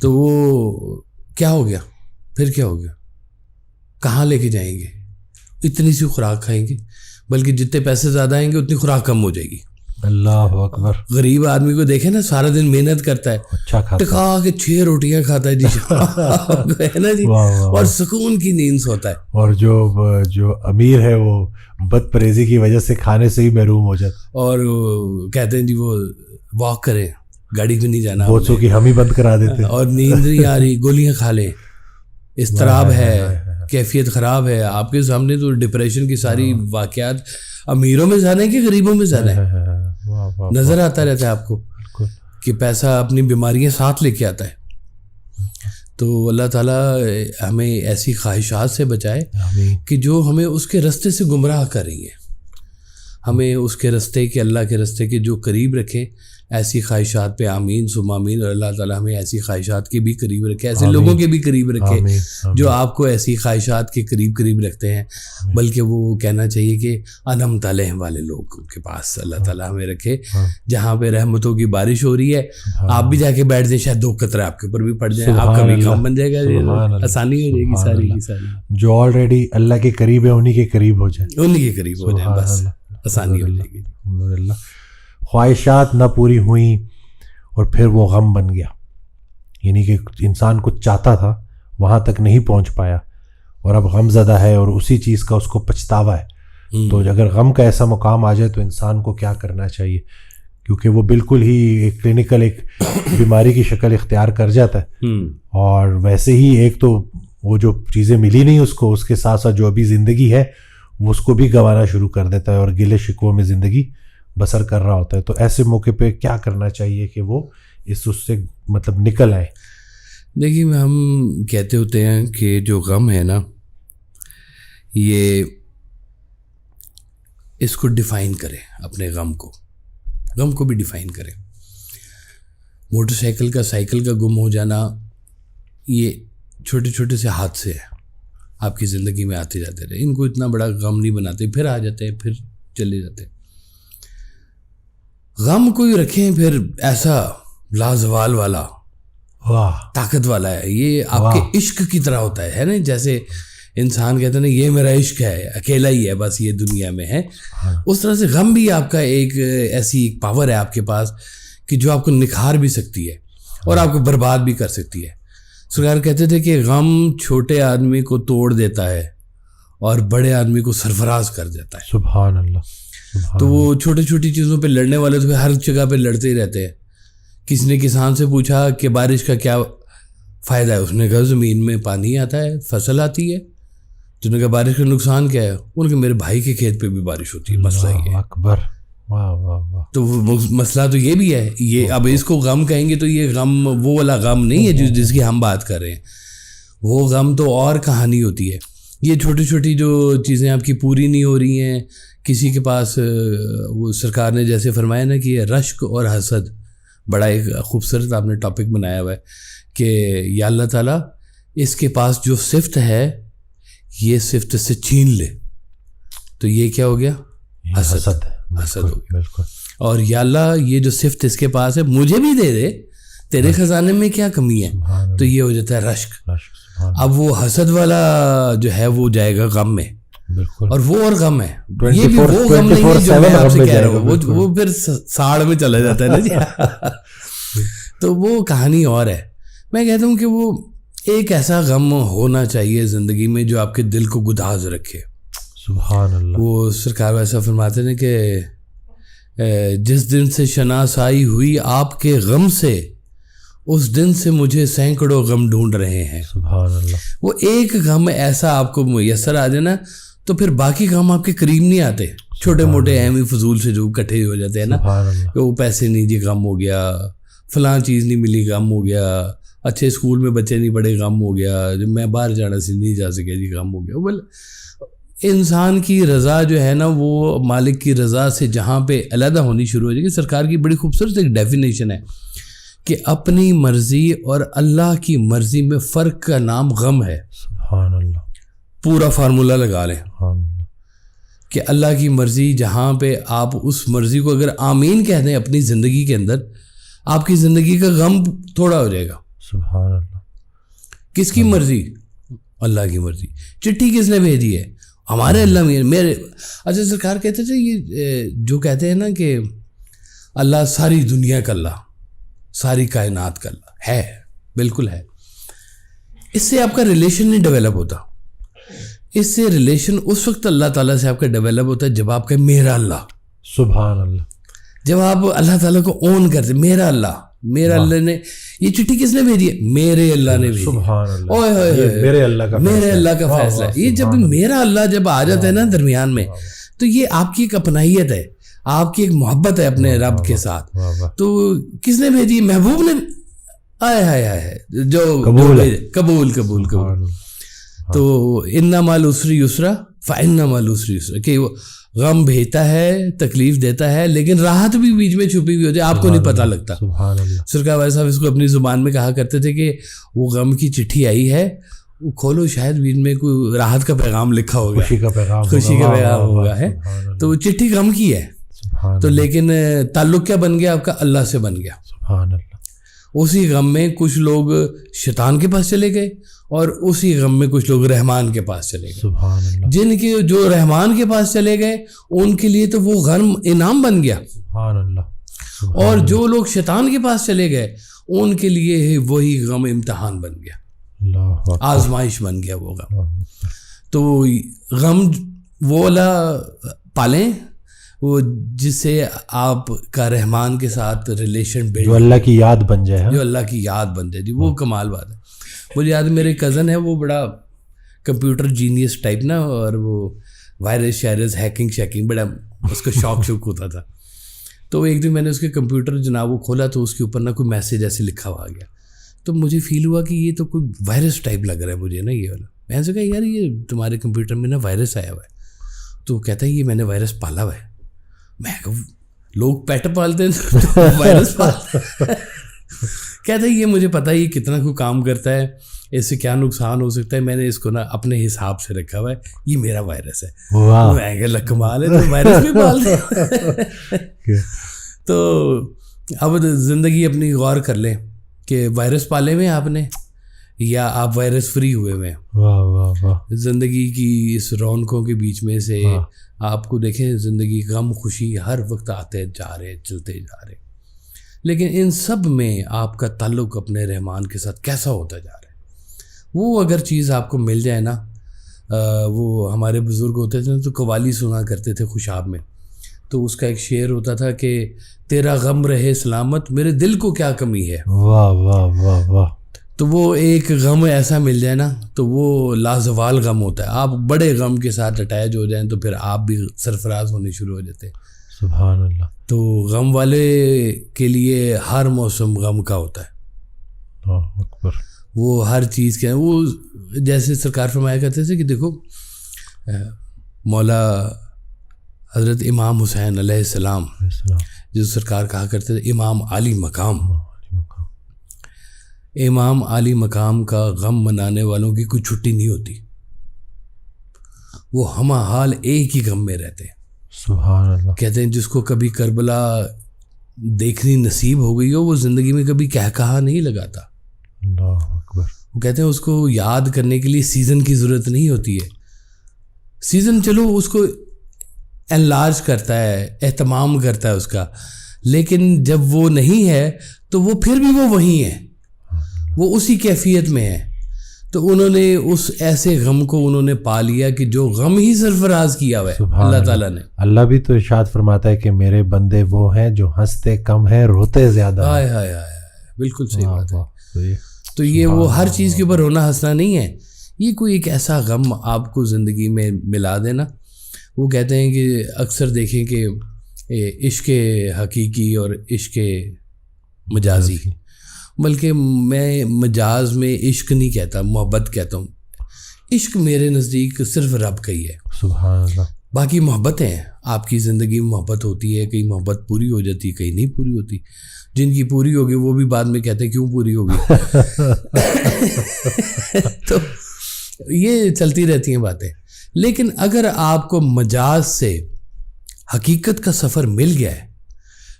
Speaker 1: تو وہ کیا ہو گیا، پھر کیا ہو گیا، کہاں لے کے جائیں گے. اتنی سی خوراک کھائیں گے، بلکہ جتنے پیسے زیادہ آئیں گے اتنی خوراک کم ہو جائے گی.
Speaker 2: اللہ اکبر.
Speaker 1: غریب آدمی کو دیکھیں نا، سارا دن محنت کرتا ہے،
Speaker 2: اچھا کھاتا
Speaker 1: ٹکا کے 6 روٹیاں کھاتا ہے جی ہے نا جی، اور سکون کی نیند سوتا ہے. اور
Speaker 2: جو امیر ہے وہ بد پرہیزی کی وجہ سے کھانے سے ہی محروم ہو جاتا ہے،
Speaker 1: اور کہتے ہیں جی وہ واک کریں، گاڑی پہ نہیں جانا،
Speaker 2: بہت کی ہم ہی بند کرا دیتے ہیں،
Speaker 1: اور نیند نہیں آ رہی، گولیاں کھا لیں، اضطراب ہے، کیفیت خراب ہے. آپ کے سامنے تو ڈپریشن کی ساری واقعات امیروں میں زیادہ ہیں کہ غریبوں میں زیادہ ہے. نظر آتا رہتا ہے آپ کو کہ پیسہ اپنی بیماریاں ساتھ لے کے آتا ہے. تو اللہ تعالیٰ ہمیں ایسی خواہشات سے بچائے کہ جو ہمیں اس کے رستے سے گمراہ کر رہی ہیں. ہمیں اس کے رستے کے، اللہ کے رستے کے جو قریب رکھے. ایسی خواہشات پہ آمین ثم آمین. اور اللہ تعالیٰ ہمیں ایسی خواہشات کے بھی قریب رکھے، ایسے لوگوں کے بھی قریب رکھے جو آپ کو ایسی خواہشات کے قریب رکھتے ہیں. بلکہ وہ کہنا چاہیے کہ انعمت علیہم والے لوگوں کے پاس اللہ تعالیٰ ہمیں رکھے، جہاں پہ رحمتوں کی بارش ہو رہی ہے. آپ بھی جا کے بیٹھ جائیں، شاید 2 قطرے آپ کے اوپر بھی پڑ جائیں، آپ کا بھی کام بن جائے گا، آسانی ہو جائے گی ساری کی ساری.
Speaker 2: جو آلریڈی اللہ کے قریب ہے انہی کے قریب ہو جائے،
Speaker 1: انہی کے قریب ہو جائیں، بس آسانی ہو جائے گی.
Speaker 2: الحمدللہ. خواہشات نہ پوری ہوئیں اور پھر وہ غم بن گیا، یعنی کہ انسان کچھ چاہتا تھا وہاں تک نہیں پہنچ پایا اور اب غم زدہ ہے اور اسی چیز کا اس کو پچھتاوا ہے. تو اگر غم کا ایسا مقام آ جائے تو انسان کو کیا کرنا چاہیے، کیونکہ وہ بالکل ہی ایک کلینکل ایک بیماری کی شکل اختیار کر جاتا ہے. اور ویسے ہی ایک تو وہ جو چیزیں ملی نہیں اس کو، اس کے ساتھ ساتھ جو ابھی زندگی ہے وہ اس کو بھی گنوانا شروع کر دیتا ہے اور گلے شکووں میں زندگی بسر کر رہا ہوتا ہے. تو ایسے موقع پہ کیا کرنا چاہیے کہ وہ اس سے مطلب نکل آئے؟
Speaker 1: دیکھیے ہم کہتے ہوتے ہیں کہ جو غم ہے نا، یہ اس کو ڈیفائن کریں، اپنے غم کو بھی ڈیفائن کریں. موٹر سائیکل کا، سائیکل کا گم ہو جانا، یہ چھوٹے چھوٹے سے حادثے ہیں آپ کی زندگی میں آتے جاتے رہے. ان کو اتنا بڑا غم نہیں بناتے، پھر آ جاتے ہیں، پھر چلے جاتے ہیں. غم کوئی رکھیں پھر ایسا لازوال والا، طاقت والا ہے. یہ آپ کے عشق کی طرح ہوتا ہے نا، جیسے انسان کہتے ہیں نا یہ میرا عشق ہے، اکیلا ہی ہے بس یہ دنیا میں ہے. اس طرح سے غم بھی آپ کا ایک ایسی پاور ہے آپ کے پاس کہ جو آپ کو نکھار بھی سکتی ہے اور آپ کو برباد بھی کر سکتی ہے. سرکار کہتے تھے کہ غم چھوٹے آدمی کو توڑ دیتا ہے اور بڑے آدمی کو سرفراز کر دیتا ہے.
Speaker 2: سبحان اللہ.
Speaker 1: تو وہ چھوٹی چھوٹی چیزوں پہ لڑنے والے تو ہر جگہ پہ لڑتے ہی رہتے ہیں. کسی نے کسان سے پوچھا کہ بارش کا کیا فائدہ ہے، اس نے کہا زمین میں پانی آتا ہے، فصل آتی ہے. تو نے کہا بارش کا نقصان کیا ہے، ان کے میرے بھائی کے کھیت پہ بھی بارش ہوتی ہے، مسئلہ یہ ہے.
Speaker 2: اکبر. واہ واہ واہ.
Speaker 1: تو مسئلہ تو یہ بھی ہے. یہ اب اس کو غم کہیں گے تو یہ غم وہ والا غم نہیں ہے جس کی ہم بات کر رہے ہیں. وہ غم تو اور کہانی ہوتی ہے. یہ چھوٹی چھوٹی جو چیزیں آپ کی پوری نہیں ہو رہی ہیں، کسی کے پاس، وہ سرکار نے جیسے فرمایا نا کہ یہ رشک اور حسد، بڑا ایک خوبصورت آپ نے ٹاپک بنایا ہوا ہے کہ یا اللہ تعالیٰ اس کے پاس جو صفت ہے یہ صفت سے چھین لے تو یہ کیا ہو گیا؟ حسد ہو گیا.
Speaker 2: بالکل.
Speaker 1: اور یا اللہ یہ جو صفت اس کے پاس ہے مجھے بھی دے دے, تیرے خزانے میں کیا کمی ہے, تو یہ ہو جاتا ہے رشک. اب وہ حسد والا جو ہے وہ جائے گا غم میں, اور وہ اور غم ہے, یہ بھی وہ غم نہیں ہے جو میں آپ سے کہہ رہا ہوں, وہ پھر ساڑ میں چلا جاتا ہے نا جی. تو وہ کہانی اور ہے. میں کہتا ہوں کہ وہ ایک ایسا غم ہونا چاہیے زندگی میں جو آپ کے دل کو گداز رکھے.
Speaker 2: سبحان اللہ.
Speaker 1: وہ سرکار ایسا فرماتے ہیں کہ جس دن سے شناسائی ہوئی آپ کے غم سے اس دن سے مجھے سینکڑوں غم ڈھونڈ رہے ہیں.
Speaker 2: سبحان اللہ. وہ
Speaker 1: ایک غم ایسا آپ کو میسر آ جائے نا تو پھر باقی غم آپ کے قریب نہیں آتے. چھوٹے موٹے اہم فضول سے جو اکٹھے ہو جاتے ہیں نا, کہ وہ پیسے نہیں جی غم ہو گیا, فلاں چیز نہیں ملی غم ہو گیا, اچھے اسکول میں بچے نہیں پڑھے غم ہو گیا, جو میں باہر جانا سے نہیں جا سکے جی غم ہو گیا. بل انسان کی رضا جو ہے نا وہ مالک کی رضا سے جہاں پہ علیحدہ ہونی شروع ہو جائے گی. سرکار کی بڑی خوبصورت ایک ڈیفینیشن ہے کہ اپنی مرضی اور اللہ کی مرضی میں فرق کا نام غم ہے.
Speaker 2: سبحان اللہ.
Speaker 1: پورا فارمولہ لگا لیں
Speaker 2: سبحان اللہ.
Speaker 1: کہ اللہ کی مرضی جہاں پہ آپ اس مرضی کو اگر آمین کہہ دیں اپنی زندگی کے اندر, آپ کی زندگی کا غم تھوڑا ہو جائے گا.
Speaker 2: سبحان اللہ.
Speaker 1: کس کی مرضی؟ اللہ کی مرضی. چٹھی کس نے بھیجی ہے؟ ہمارے اللہ میرے. اچھا سرکار کہتے تھے یہ جو کہتے ہیں نا کہ اللہ ساری دنیا کا اللہ, ساری کائنات کا اللہ ہے, بالکل ہے. اس سے آپ کا ریلیشن نہیں ڈیولپ ہوتا. اس سے ریلیشن اس وقت اللہ تعالیٰ سے آپ کا ڈیولپ ہوتا ہے جب آپ کا میرا اللہ.
Speaker 2: سبحان اللہ.
Speaker 1: جب آپ اللہ تعالیٰ کو اون کرتے, میرا اللہ نے یہ چٹھی کس نے بھیجی ہے؟ میرے اللہ نے بھیجی.
Speaker 2: سبحان اللہ. میرے اللہ کا
Speaker 1: فیصلہ. یہ جب میرا اللہ جب آ جاتا ہے نا درمیان میں, تو یہ آپ کی ایک اپنائیت ہے, آپ کی ایک محبت ہے اپنے رب کے ساتھ. تو کس نے بھیجی؟ محبوب نے. آئے جو قبول. تو اِنَّ مَعَ الْعُسْرِ يُسْرًا فَإِنَّ مَعَ الْعُسْرِ يُسْرًا, کہ وہ غم بھیجتا ہے, تکلیف دیتا ہے, لیکن راحت بھی بیچ میں چھپی ہوئی ہوتی ہے, آپ کو نہیں پتہ لگتا. سرکار بھائی صاحب اس کو اپنی زبان میں کہا کرتے تھے کہ وہ غم کی چٹھی آئی ہے, وہ کھولو شاید بیچ میں کوئی راحت کا پیغام لکھا ہوگا, خوشی کا پیغام ہوگا ہے. تو وہ چٹھی غم کی ہے, تو لیکن تعلق کیا بن گیا آپ کا؟ اللہ سے بن گیا.
Speaker 2: سبحان اللہ.
Speaker 1: اسی غم میں کچھ لوگ شیطان کے پاس چلے گئے, اور اسی غم میں کچھ لوگ رحمان کے پاس چلے گئے.
Speaker 2: سبحان اللہ.
Speaker 1: جن کے جو رحمان کے پاس چلے گئے ان کے لیے تو وہ غم انعام بن گیا.
Speaker 2: سبحان اللہ.
Speaker 1: اور جو لوگ شیطان کے پاس چلے گئے ان کے لیے وہی غم امتحان بن گیا, آزمائش بن گیا وہ غم. تو غم وہ والا پالیں وہ جس سے آپ کا رحمان کے ساتھ ریلیشن بلڈ,
Speaker 2: جو اللہ کی یاد بن جائے,
Speaker 1: جو اللہ کی یاد بن جائے جی, وہ کمال بات ہے. مجھے یاد میرے کزن ہے, وہ بڑا کمپیوٹر جینیس ٹائپ نا, اور وہ وائرس شائرس ہیکنگ شیکنگ بڑا اس کا شوق ہوتا تھا. تو ایک دن میں نے اس کے کمپیوٹر جناب وہ کھولا تو اس کے اوپر نا کوئی میسیج ایسے لکھا ہوا آ گیا. تو مجھے فیل ہوا کہ یہ تو کوئی وائرس ٹائپ لگ رہا ہے مجھے نا یہ والا. میں نے کہا یار یہ تمہارے کمپیوٹر میں نا وائرس آیا ہوا ہے. تو کہتا ہے یہ میں نے وائرس پالا ہوا ہے. میں کہا لوگ پیٹ پالتے ہیں تو وائرس پالتے ہیں. کہتا ہے یہ مجھے پتہ ہے یہ کتنا کوئی کام کرتا ہے, اس سے کیا نقصان ہو سکتا ہے, میں نے اس کو نا اپنے حساب سے رکھا ہوا ہے, یہ میرا وائرس ہے. میں کہا کمال ہے, تو وائرس بھی پالتے. تو اب زندگی اپنی غور کر لیں کہ وائرس پالے ہوئے آپ نے یا آپ وائرس فری ہوئے ہوئے ہیں. زندگی کی اس رونقوں کے بیچ میں سے آپ کو دیکھیں, زندگی غم خوشی ہر وقت آتے جا رہے, چلتے جا رہے, لیکن ان سب میں آپ کا تعلق اپنے رحمان کے ساتھ کیسا ہوتا جا رہا ہے. وہ اگر چیز آپ کو مل جائے نا, وہ ہمارے بزرگ ہوتے تھے تو قوالی سنا کرتے تھے خوشاب میں, تو اس کا ایک شعر ہوتا تھا کہ تیرا غم رہے سلامت میرے دل کو کیا کمی ہے.
Speaker 2: واہ واہ واہ واہ.
Speaker 1: تو وہ ایک غم ایسا مل جائے نا تو وہ لازوال غم ہوتا ہے. آپ بڑے غم کے ساتھ اٹیچ ہو جائیں تو پھر آپ بھی سرفراز ہونے شروع ہو جاتے ہیں.
Speaker 2: سبحان اللہ.
Speaker 1: تو غم والے کے لیے ہر موسم غم کا ہوتا ہے.
Speaker 2: اللہ اکبر.
Speaker 1: وہ ہر چیز کے وہ جیسے سرکار فرمایا کرتے تھے کہ دیکھو مولا حضرت امام حسین علیہ السلام جو سرکار کہا کرتے تھے امام عالی مقام, امام عالی مقام کا غم منانے والوں کی کوئی چھٹی نہیں ہوتی، وہ ہمہ حال ایک ہی غم میں رہتے ہیں.
Speaker 2: سبحان اللہ.
Speaker 1: کہتے ہیں جس کو کبھی کربلا دیکھنی نصیب ہو گئی ہو وہ زندگی میں کبھی کہا نہیں لگاتا.
Speaker 2: اللہ اکبر.
Speaker 1: وہ کہتے ہیں اس کو یاد کرنے کے لیے سیزن کی ضرورت نہیں ہوتی ہے. سیزن چلو اس کو انلارج کرتا ہے، اہتمام کرتا ہے اس کا، لیکن جب وہ نہیں ہے تو وہ پھر بھی وہ وہیں ہے، وہ اسی کیفیت میں ہے. تو انہوں نے اس ایسے غم کو انہوں نے پا لیا کہ جو غم ہی سرفراز کیا ہوا ہے اللہ تعالیٰ نے.
Speaker 2: اللہ بھی تو ارشاد فرماتا ہے کہ میرے بندے وہ ہیں جو ہنستے کم ہیں روتے زیادہ.
Speaker 1: ہائے ہائے ہائے، بالکل صحیح بات ہے. تو یہ وہ ہر چیز کے اوپر رونا ہنسنا نہیں ہے، یہ کوئی ایک ایسا غم آپ کو زندگی میں ملا دینا. وہ کہتے ہیں کہ اکثر دیکھیں کہ عشق حقیقی اور عشق مجازی، بلکہ میں مجاز میں عشق نہیں کہتا، محبت کہتا ہوں. عشق میرے نزدیک صرف رب کا ہی ہے.
Speaker 2: سبحان اللہ. باقی
Speaker 1: محبتیں آپ کی زندگی میں محبت ہوتی ہے، کئی محبت پوری ہو جاتی، کئی نہیں پوری ہوتی. جن کی پوری ہوگی وہ بھی بعد میں کہتے ہیں کیوں پوری ہوگی. تو یہ چلتی رہتی ہیں باتیں. لیکن اگر آپ کو مجاز سے حقیقت کا سفر مل گیا ہے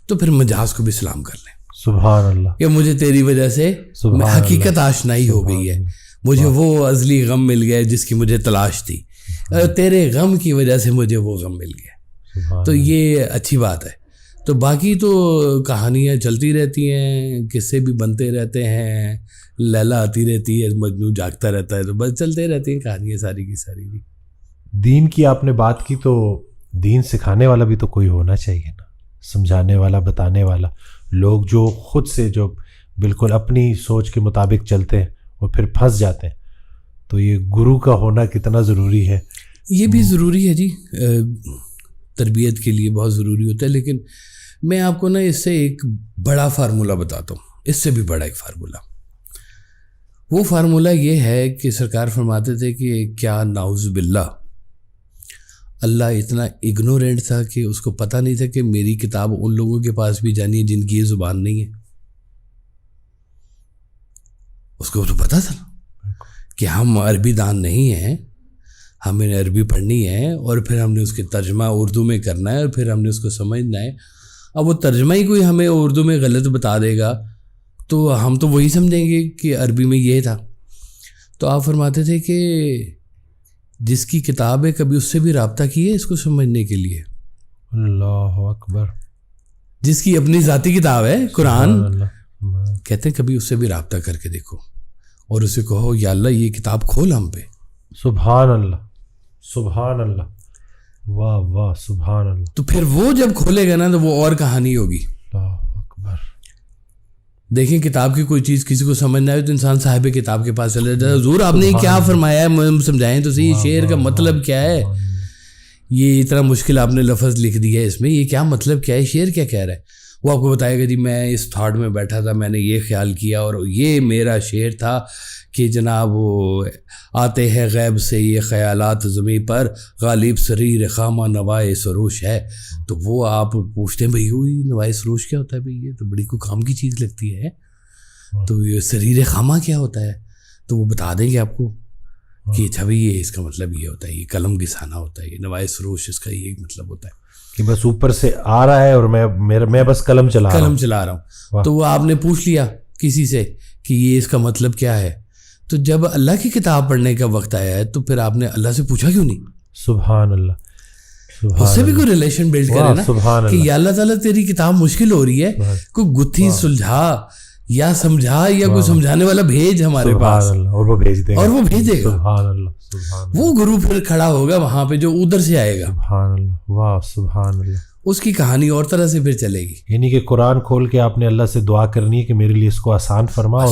Speaker 1: تو پھر مجاز کو بھی سلام کر لیں.
Speaker 2: سبحان اللہ.
Speaker 1: کہ مجھے تیری وجہ سے حقیقت آشنائی ہو گئی ہے، مجھے وہ ازلی غم مل گیا جس کی مجھے تلاش تھی، تیرے غم کی وجہ سے مجھے وہ غم مل گیا. تو یہ اچھی بات ہے. تو باقی تو کہانیاں چلتی رہتی ہیں، قصے بھی بنتے رہتے ہیں، لیلا آتی رہتی ہے، مجنوں جاگتا رہتا ہے، تو بس چلتے رہتی ہیں کہانیاں ساری کی ساری.
Speaker 2: دین کی آپ نے بات کی تو دین سکھانے والا بھی تو کوئی ہونا چاہیے نا، سمجھانے والا، بتانے والا. لوگ جو خود سے جو بالکل اپنی سوچ کے مطابق چلتے ہیں اور پھر پھنس جاتے ہیں، تو یہ گرو کا ہونا کتنا ضروری ہے.
Speaker 1: یہ بھی ضروری ہے جی، تربیت کے لیے بہت ضروری ہوتا ہے. لیکن میں آپ کو نا اس سے ایک بڑا فارمولہ بتاتا ہوں، اس سے بھی بڑا ایک فارمولہ. وہ فارمولہ یہ ہے کہ سرکار فرماتے تھے کہ کیا نعوذ باللہ اللہ اتنا اگنورینٹ تھا کہ اس کو پتہ نہیں تھا کہ میری کتاب ان لوگوں کے پاس بھی جانی ہے جن کی یہ زبان نہیں ہے. اس کو تو پتہ تھا کہ ہم عربی دان نہیں ہیں، ہمیں عربی پڑھنی ہے اور پھر ہم نے اس کے ترجمہ اردو میں کرنا ہے اور پھر ہم نے اس کو سمجھنا ہے. اب وہ ترجمہ ہی کوئی ہمیں اردو میں غلط بتا دے گا تو ہم تو وہی سمجھیں گے کہ عربی میں یہ تھا. تو آپ فرماتے تھے کہ جس کی کتاب ہے کبھی اس سے بھی رابطہ کیے اس کو سمجھنے کے لیے.
Speaker 2: اللہ اکبر.
Speaker 1: جس کی اپنی ذاتی کتاب ہے قرآن، کہتے ہیں کبھی اس سے بھی رابطہ کر کے دیکھو اور اسے کہو یا اللہ یہ کتاب کھول ہم پہ.
Speaker 2: سبحان اللہ، سبحان اللہ، واہ واہ، سبحان اللہ.
Speaker 1: تو پھر وہ جب کھولے گا نا تو وہ اور کہانی ہوگی.
Speaker 2: اللہ اکبر.
Speaker 1: دیکھیں کتاب کی کوئی چیز کسی کو سمجھنا ہے تو انسان صاحب کتاب کے پاس چلے جاتا ہے. حضور آپ نے کیا فرمایا ہے سمجھائیں تو صحیح، شعر کا مطلب کیا ہے، یہ اتنا مشکل آپ نے لفظ لکھ دیا ہے اس میں، یہ کیا مطلب کیا ہے، شعر کیا کہہ رہا ہے. وہ آپ کو بتائے گا جی میں اس تھاٹ میں بیٹھا تھا، میں نے یہ خیال کیا اور یہ میرا شعر تھا کہ جناب وہ آتے ہیں غیب سے یہ خیالات زمیں پر، غالب سریر خامہ نوائے سروش ہے. تو وہ آپ پوچھتے ہیں بھئی ہوئی نوائے سروش کیا ہوتا ہے بھئی، یہ تو بڑی کوئی کام کی چیز لگتی ہے. تو یہ سریر خامہ کیا ہوتا ہے، تو وہ بتا دیں گے آپ کو کہ اچھا بھئی یہ اس کا مطلب یہ ہوتا ہے، یہ قلم گسانا ہوتا ہے، یہ نوائے سروش اس کا یہ مطلب ہوتا ہے
Speaker 2: کہ بس اوپر سے آ رہا ہے اور میں بس قلم چلا رہا ہوں.
Speaker 1: تو وہ آپ نے پوچھ لیا کسی سے کہ یہ اس کا مطلب کیا ہے. تو جب اللہ کی کتاب پڑھنے کا وقت آیا ہے تو پھر آپ نے اللہ سے پوچھا کیوں نہیں.
Speaker 2: سبحان اللہ.
Speaker 1: اس سے بھی کوئی ریلیشن بلڈ کرے نا کہ یا اللہ تعالیٰ تیری کتاب مشکل ہو رئی ہے، کوئی گتھی سلجھا یا سمجھا یا کوئی سمجھانے والا بھیج ہمارے پاس،
Speaker 2: اور وہ بھیجے گا.
Speaker 1: سبحان اللہ. وہ گرو پھر کھڑا ہوگا وہاں پہ جو ادھر سے آئے گا.
Speaker 2: سبحان اللہ. واہ سبحان اللہ.
Speaker 1: اس کی کہانی اور طرح سے پھر چلے گی.
Speaker 2: یعنی کہ قرآن کھول کے آپ نے اللہ سے دعا کرنی ہے کہ میرے لیے اس کو آسان فرما،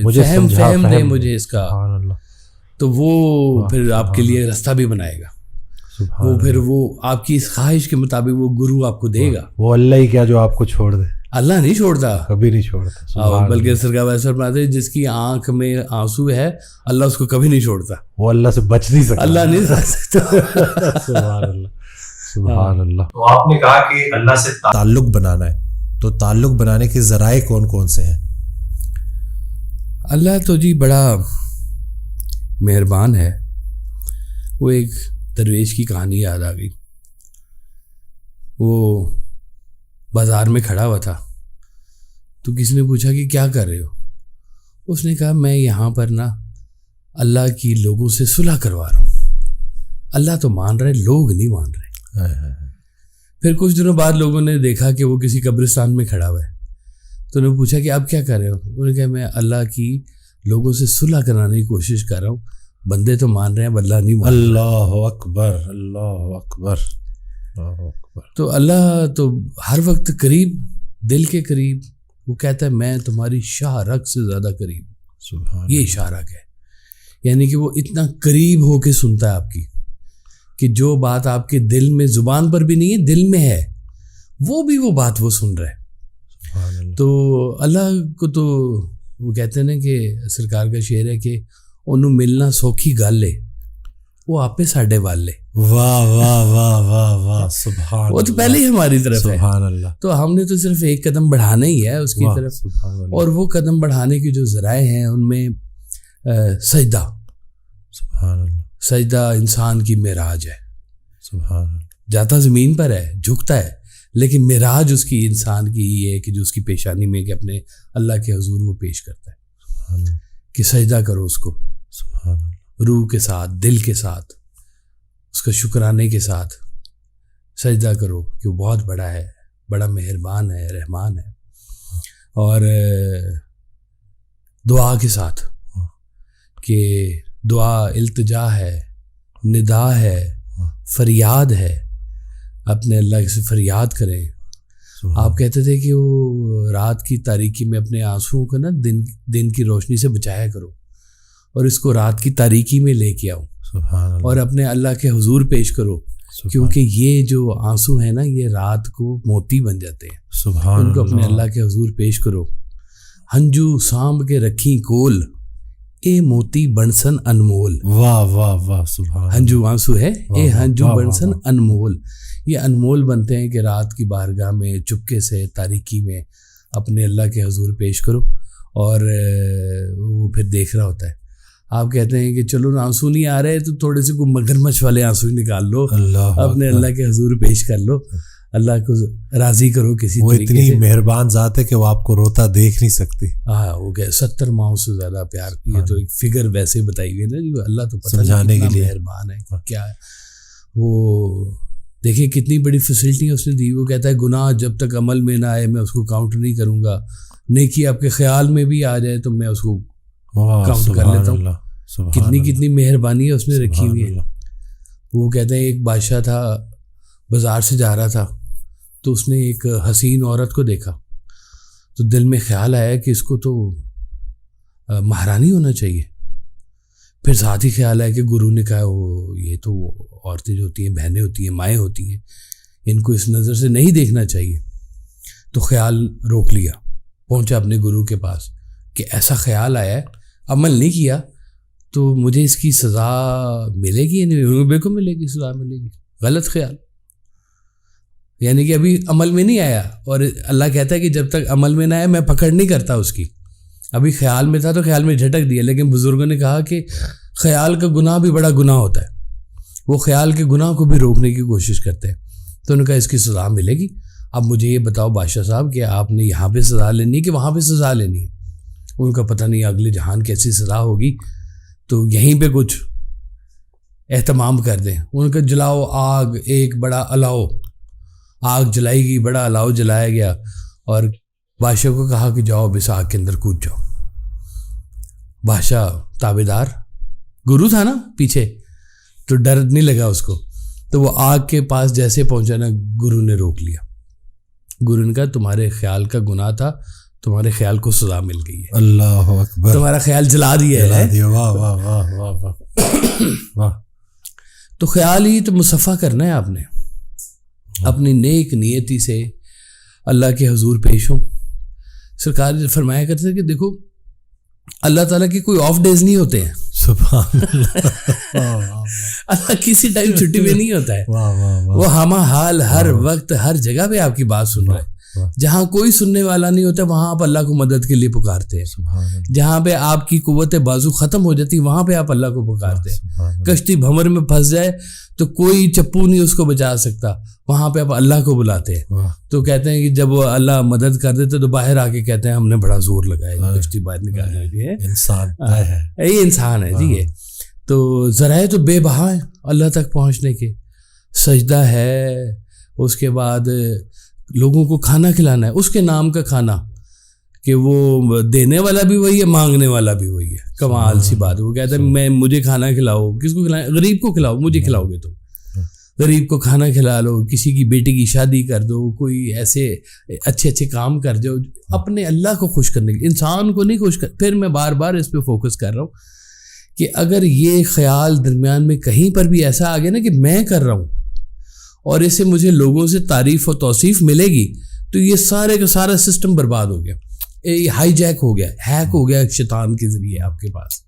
Speaker 1: مجھے فہم دے مجھے اس کا. تو وہ پھر آپ کے لیے راستہ بھی بنائے گا. وہ پھر وہ آپ کی اس خواہش کے مطابق وہ گرو آپ کو دے گا.
Speaker 2: وہ اللہ ہی کیا جو آپ کو چھوڑ دے،
Speaker 1: اللہ نہیں چھوڑتا،
Speaker 2: کبھی نہیں چھوڑتا.
Speaker 1: بلکہ سرکار ویسے فرماتے ہیں جس کی آنکھ میں آنسو ہے اللہ اس کو کبھی نہیں چھوڑتا.
Speaker 2: وہ اللہ سے بچ نہیں سکتا،
Speaker 1: اللہ نہیں سکتا.
Speaker 2: سبحان اللہ، سبحان اللہ. تو آپ نے کہا کہ اللہ سے تعلق بنانا ہے، تو تعلق بنانے کے ذرائع کون کون سے ہیں؟
Speaker 1: اللہ تو جی بڑا مہربان ہے. وہ ایک درویش کی کہانی یاد آ گئی. وہ بازار میں کھڑا ہوا تھا تو کسی نے پوچھا کہ کیا کر رہے ہو؟ اس نے کہا میں یہاں پر نا اللہ کی لوگوں سے صلح کروا رہا ہوں. اللہ تو مان رہے, لوگ نہیں مان رہے. پھر کچھ دنوں بعد لوگوں نے دیکھا کہ وہ کسی قبرستان میں کھڑا ہوا ہے تو انہوں نے پوچھا کہ آپ کیا کر رہے ہو؟ انہوں نے کہا میں اللہ کی لوگوں سے صلح کرانے کی کوشش کر رہا ہوں. بندے تو مان رہے ہیں, اللہ نہیں مان رہے.
Speaker 2: اللہ اکبر, اللہ اکبر, اللہ اکبر. تو
Speaker 1: اللہ تو ہر وقت قریب, دل کے قریب. وہ کہتا ہے میں تمہاری شاہ رگ سے زیادہ قریب.
Speaker 2: سبحان
Speaker 1: یہ شاہ رگ ہے, یعنی کہ وہ اتنا قریب ہو کے سنتا ہے آپ کی کہ جو بات آپ کے دل میں زبان پر بھی نہیں ہے, دل میں ہے, وہ بھی وہ بات وہ سن رہا ہے. تو اللہ کو تو وہ کہتے ہیں نا کہ سرکار کا شعر ہے کہ انہوں ملنا سوکھی گل ہے, وہ آپ پہ ساڈے والے.
Speaker 2: واہ واہ واہ واہ واہ, سبحان.
Speaker 1: وہ تو پہلے ہی ہماری طرف ہے,
Speaker 2: سبحان اللہ.
Speaker 1: تو ہم نے تو صرف ایک قدم بڑھانا ہی ہے اس کی طرف. اور وہ قدم بڑھانے کے جو ذرائع ہیں ان میں سجدہ. سبحان اللہ. سجدہ انسان کی معراج ہے.
Speaker 2: سبحان اللہ.
Speaker 1: جاتا زمین پر ہے, جھکتا ہے, لیکن معراج اس کی انسان کی یہ ہے کہ جو اس کی پیشانی میں کہ اپنے اللہ کے حضور وہ پیش کرتا ہے کہ سجدہ کرو اس کو.
Speaker 2: سبحان اللہ.
Speaker 1: روح کے ساتھ, دل کے ساتھ, اس کا شکرانے کے ساتھ سجدہ کرو کہ وہ بہت بڑا ہے, بڑا مہربان ہے, رحمان ہے. اور دعا کے ساتھ کہ دعا التجا ہے, ندا ہے, فریاد ہے, اپنے اللہ سے فریاد کریں. آپ کہتے تھے کہ وہ رات کی تاریکی میں اپنے آنسوؤں کو نا دن کی روشنی سے بچایا کرو, اور اس کو رات کی تاریکی میں لے کے آؤ اور اپنے اللہ کے حضور پیش کرو, کیونکہ یہ جو آنسو ہیں نا یہ رات کو موتی بن جاتے ہیں.
Speaker 2: سبحان
Speaker 1: ان کو اپنے اللہ کے حضور پیش کرو. ہنجو سانب کے رکھی کول, اے موتی بنسن انمول.
Speaker 2: واہ واہ واہ, سبحان.
Speaker 1: ہنجو آنسو ہے, اے ہنجو بنسن انمول. یہ انمول بنتے ہیں کہ رات کی بارگاہ میں چپکے سے تاریکی میں اپنے اللہ کے حضور پیش کرو, اور وہ پھر دیکھ رہا ہوتا ہے. آپ کہتے ہیں کہ چلو نا آنسو نہیں آ رہے تو تھوڑے سے کوئی مگرمچھ والے آنسو نکال لو, اپنے اللہ کے حضور پیش کر لو, اللہ کو راضی کرو کسی طریقے سے. وہ
Speaker 2: اتنی مہربان ذات ہے کہ وہ آپ کو روتا دیکھ نہیں سکتی.
Speaker 1: ہاں, وہ کہ 70 ماہوں سے زیادہ پیار. یہ تو ایک فگر ویسے بتائی ہوئی ہے نا جی, اللہ تو پتہ
Speaker 2: سمجھانے کے لیے
Speaker 1: مہربان ہے کیا ہے. وہ دیکھیں کتنی بڑی فیسلٹی اس نے دی. وہ کہتا ہے گناہ جب تک عمل میں نہ آئے میں اس کو کاؤنٹ نہیں کروں گا, نیکی آپ کے خیال میں بھی آ جائے تو میں اس کو کاؤنٹ کر لیتا ہوں. کتنی مہربانی ہے اس نے رکھی ہوئی ہے. وہ کہتے ہیں ایک بادشاہ تھا, بازار سے جا رہا تھا تو اس نے ایک حسین عورت کو دیکھا تو دل میں خیال آیا کہ اس کو تو مہرانی ہونا چاہیے. پھر ساتھ ہی خیال آیا کہ گرو نے کہا وہ یہ تو عورتیں جو ہوتی ہیں بہنیں ہوتی ہیں, مائیں ہوتی ہیں, ان کو اس نظر سے نہیں دیکھنا چاہیے. تو خیال روک لیا, پہنچا اپنے گرو کے پاس کہ ایسا خیال آیا ہے, عمل نہیں کیا تو مجھے اس کی سزا ملے گی یا نہیں؟ بالکل ملے گی, سزا ملے گی. غلط خیال, یعنی کہ ابھی عمل میں نہیں آیا, اور اللہ کہتا ہے کہ جب تک عمل میں نہ آئے میں پکڑ نہیں کرتا اس کی. ابھی خیال میں تھا تو خیال میں جھٹک دیا, لیکن بزرگوں نے کہا کہ خیال کا گناہ بھی بڑا گناہ ہوتا ہے, وہ خیال کے گناہ کو بھی روکنے کی کوشش کرتے ہیں. تو انہوں نے کہا اس کی سزا ملے گی. اب مجھے یہ بتاؤ بادشاہ صاحب کہ آپ نے یہاں پہ سزا لینی ہے کہ وہاں پہ سزا لینی ہے؟ ان کا پتہ نہیں اگلے جہان کیسی سزا ہوگی, تو یہیں پہ کچھ اہتمام کر دیں. ان کا جلاؤ آگ, ایک بڑا الاؤ, آگ جلائی گئی, بڑا الاؤ جلایا گیا, اور بادشاہ کو کہا کہ جاؤ اب اس آگ کے اندر کود جاؤ. بادشاہ تابع دار, گرو تھا نا پیچھے, تو ڈر نہیں لگا اس کو. تو وہ آگ کے پاس جیسے پہنچا نا, گرو نے روک لیا. گرو نے کہا تمہارے خیال کا گناہ تھا, تمہارے خیال کو سزا مل گئی ہے.
Speaker 2: اللہ اکبر.
Speaker 1: تمہارا خیال جلا دیا ہے.
Speaker 2: واہ واہ واہ واہ واہ واہ.
Speaker 1: تو خیال ہی تو مصفح کرنا ہے آپ نے, اپنی نیک نیتی سے اللہ کے حضور پیش ہو. سرکار فرمایا کرتے تھے کہ دیکھو اللہ تعالیٰ کے کوئی آف ڈیز نہیں ہوتے ہیں.
Speaker 2: سبحان اللہ.
Speaker 1: اللہ کسی ٹائم چھٹی میں نہیں ہوتا ہے.
Speaker 2: واہ واہ واہ.
Speaker 1: وہ ہمہ حال ہر وقت ہر جگہ پہ آپ کی بات سن رہا ہے. جہاں کوئی سننے والا نہیں ہوتا وہاں آپ اللہ کو مدد کے لیے پکارتے ہیں. جہاں پہ آپ کی قوت بازو ختم ہو جاتی وہاں پہ آپ اللہ کو پکارتے ہیں. کشتی بھنور میں پھنس جائے تو کوئی چپو نہیں اس کو بچا سکتا, وہاں پہ آپ اللہ کو بلاتے ہیں. تو کہتے ہیں کہ جب اللہ مدد کر دیتے تو باہر آ کے کہتے ہیں ہم نے بڑا زور لگایا کشتی باہر نکالنے کے لیے. یہ انسان ہے جی. یہ تو ذرائع تو بے بہا ہیں اللہ تک پہنچنے کے. سجدہ ہے, اس کے بعد لوگوں کو کھانا کھلانا ہے, اس کے نام کا کھانا کہ وہ دینے والا بھی وہی ہے مانگنے والا بھی وہی ہے. کمال سی بات ہے. وہ کہتا ہے مجھے کھانا کھلاؤ. کس کو کھلائیں؟ غریب کو کھلاؤ. مجھے کھلاؤ گے تو غریب کو کھانا کھلا لو, کسی کی بیٹی کی شادی کر دو, کوئی ایسے اچھے اچھے کام کر دو اپنے اللہ کو خوش کرنے کے. انسان کو نہیں خوش کر. پھر میں بار بار اس پہ فوکس کر رہا ہوں کہ اگر یہ خیال درمیان میں کہیں پر بھی ایسا آ گیا نا کہ میں کر رہا ہوں اور اس سے مجھے لوگوں سے تعریف و توصیف ملے گی تو یہ سارے کا سارا سسٹم برباد ہو گیا. یہ ہائی جیک ہو گیا, ہیک ہو گیا شیطان کے ذریعے آپ کے پاس.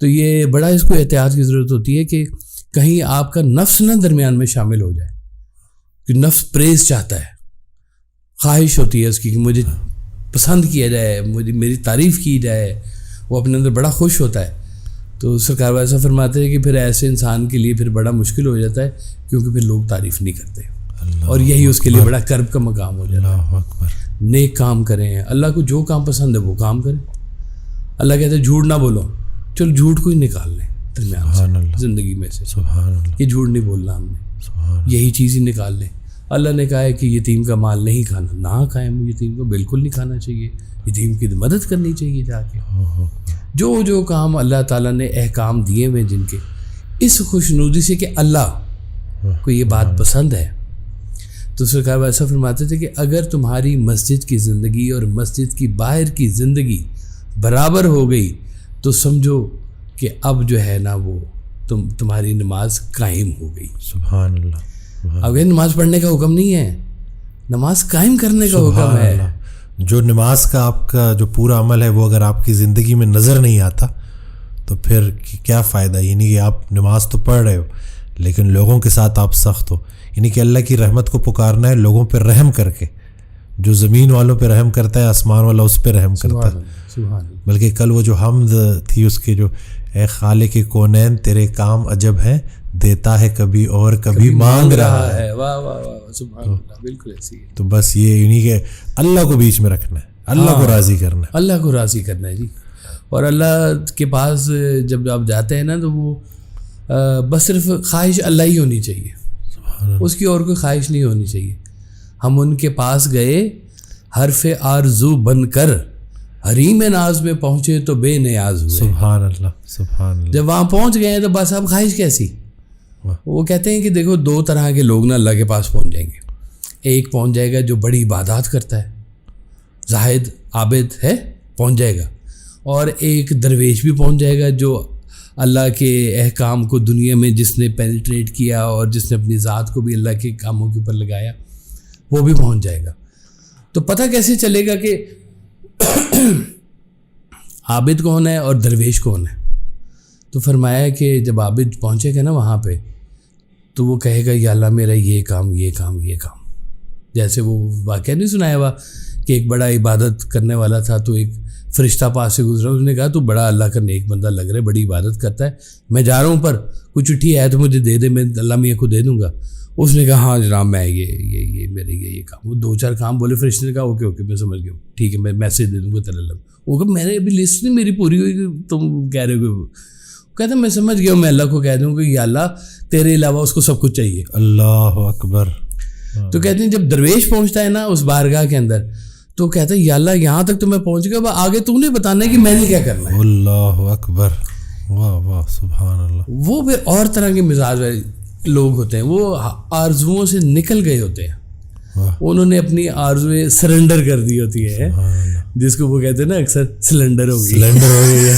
Speaker 1: تو یہ بڑا اس کو احتیاط کی ضرورت ہوتی ہے کہ کہیں آپ کا نفس نہ درمیان میں شامل ہو جائے. کہ نفس پریز چاہتا ہے, خواہش ہوتی ہے اس کی کہ مجھے پسند کیا جائے, مجھے میری تعریف کی جائے, وہ اپنے اندر بڑا خوش ہوتا ہے. تو سرکار ایسا فرماتے ہیں کہ پھر ایسے انسان کے لیے پھر بڑا مشکل ہو جاتا ہے کیونکہ پھر لوگ تعریف نہیں کرتے اور یہی اس کے لیے بڑا کرب کا مقام ہو جاتا ہے. نیک کام کریں, اللہ کو جو کام پسند ہے وہ کام کریں. اللہ کہتے ہیں جھوٹ نہ بولو, چلو جھوٹ کو ہی نکال لیں درمیان سے زندگی میں سے. یہ جھوٹ نہیں بولنا ہم نے, یہی چیز ہی نکال لیں. اللہ نے کہا ہے کہ یتیم کا مال نہیں کھانا, نہ کھائیں. یتیم کو بالکل نہیں کھانا چاہیے, یتیم کی مدد کرنی چاہیے جا کے. جو کام اللہ تعالیٰ نے احکام دیے ہوئے جن کے, اس خوشنودی سے کہ اللہ کو یہ بات پسند ہے. تو سرکار ایسا فرماتے تھے کہ اگر تمہاری مسجد کی زندگی اور مسجد کی باہر کی زندگی برابر ہو گئی تو سمجھو کہ اب جو ہے نا وہ تمہاری نماز قائم ہو گئی.
Speaker 2: سبحان اللہ.
Speaker 1: اب یہ نماز پڑھنے کا حکم نہیں ہے, نماز قائم کرنے کا حکم ہے.
Speaker 2: جو نماز کا آپ کا جو پورا عمل ہے وہ اگر آپ کی زندگی میں نظر نہیں آتا تو پھر کیا فائدہ. یعنی کہ آپ نماز تو پڑھ رہے ہو لیکن لوگوں کے ساتھ آپ سخت ہو. یعنی کہ اللہ کی رحمت کو پکارنا ہے لوگوں پہ رحم کر کے. جو زمین والوں پہ رحم کرتا ہے آسمان والا اس پہ رحم کرتا ہے. بلکہ کل وہ جو حمد تھی اس کے جو اے خالق کونین تیرے کام عجب ہیں, دیتا ہے کبھی اور کبھی مانگ رہا ہے.
Speaker 1: واہ واہ واہ سبحان اللہ. بالکل ایسی ہے.
Speaker 2: تو بس یہ یعنی کہ اللہ کو بیچ میں رکھنا ہے, اللہ کو راضی کرنا ہے.
Speaker 1: اللہ کو راضی کرنا ہے جی. اور اللہ کے پاس جب آپ جاتے ہیں نا تو وہ بس صرف خواہش اللہ ہی ہونی چاہیے, اس کی اور کوئی خواہش نہیں ہونی چاہیے. ہم ان کے پاس گئے حرف آرزو بن کر, حریم ناز میں پہنچے تو بے نیاز ہوئے.
Speaker 2: سبحان اللہ سبحان اللہ.
Speaker 1: جب وہاں پہنچ گئے ہیں تو بس اب خواہش کیسی. وہ کہتے ہیں کہ دیکھو دو طرح کے لوگ نا اللہ کے پاس پہنچ جائیں گے. ایک پہنچ جائے گا جو بڑی عبادات کرتا ہے, زاہد عابد ہے, پہنچ جائے گا. اور ایک درویش بھی پہنچ جائے گا جو اللہ کے احکام کو دنیا میں جس نے پینیٹریٹ کیا اور جس نے اپنی ذات کو بھی اللہ کے کاموں کے اوپر لگایا, وہ بھی پہنچ جائے گا. تو پتہ کیسے چلے گا کہ عابد کون ہے اور درویش کون ہے. تو فرمایا کہ جب عابد پہنچے گا نا وہاں پہ تو وہ کہے گا یا اللہ میرا یہ کام یہ کام یہ کام. جیسے وہ واقعہ نہیں سنایا ہوا کہ ایک بڑا عبادت کرنے والا تھا تو ایک فرشتہ پاس سے گزرا, اس نے کہا تو بڑا اللہ کا نیک بندہ لگ رہا ہے, بڑی عبادت کرتا ہے, میں جا رہا ہوں پر کوئی چٹھی ہے تو مجھے دے دے, میں اللہ میاں کو دے دوں گا. اس نے کہا ہاں جناب میں یہ میرے یہ کام. وہ دو چار کام بولے, فرشتے نے کہا اوکے میں سمجھ گیا ہوں, ٹھیک ہے میں میسیج دے دوں گا تیرے اللہ. وہ کہ میں نے ابھی لسٹ نہیں میری پوری ہوئی کہ تم کہہ رہے ہو. کہتا میں سمجھ گیا ہوں, میں اللہ کو کہہ دوں کہ یا اللہ تیرے علاوہ اس کو سب کچھ چاہیے.
Speaker 2: اللہ اکبر.
Speaker 1: تو کہتے ہیں جب درویش پہنچتا ہے نا اس بارگاہ کے اندر تو کہتا ہے یا اللہ یہاں تک تو میں پہنچ گیا, آگے تو نہیں بتانا ہے کہ میں نے کیا کرنا ہے.
Speaker 2: اللہ اکبر. واہ واہ سبحان اللہ.
Speaker 1: وہ پھر اور طرح کے مزاج والے لوگ ہوتے ہیں, وہ آرزوؤں سے نکل گئے ہوتے ہیں, انہوں نے اپنی آرزویں سرنڈر کر دی ہوتی ہے, جس کو وہ کہتے ہیں نا اکثر سلنڈر ہو گئی
Speaker 2: ہے.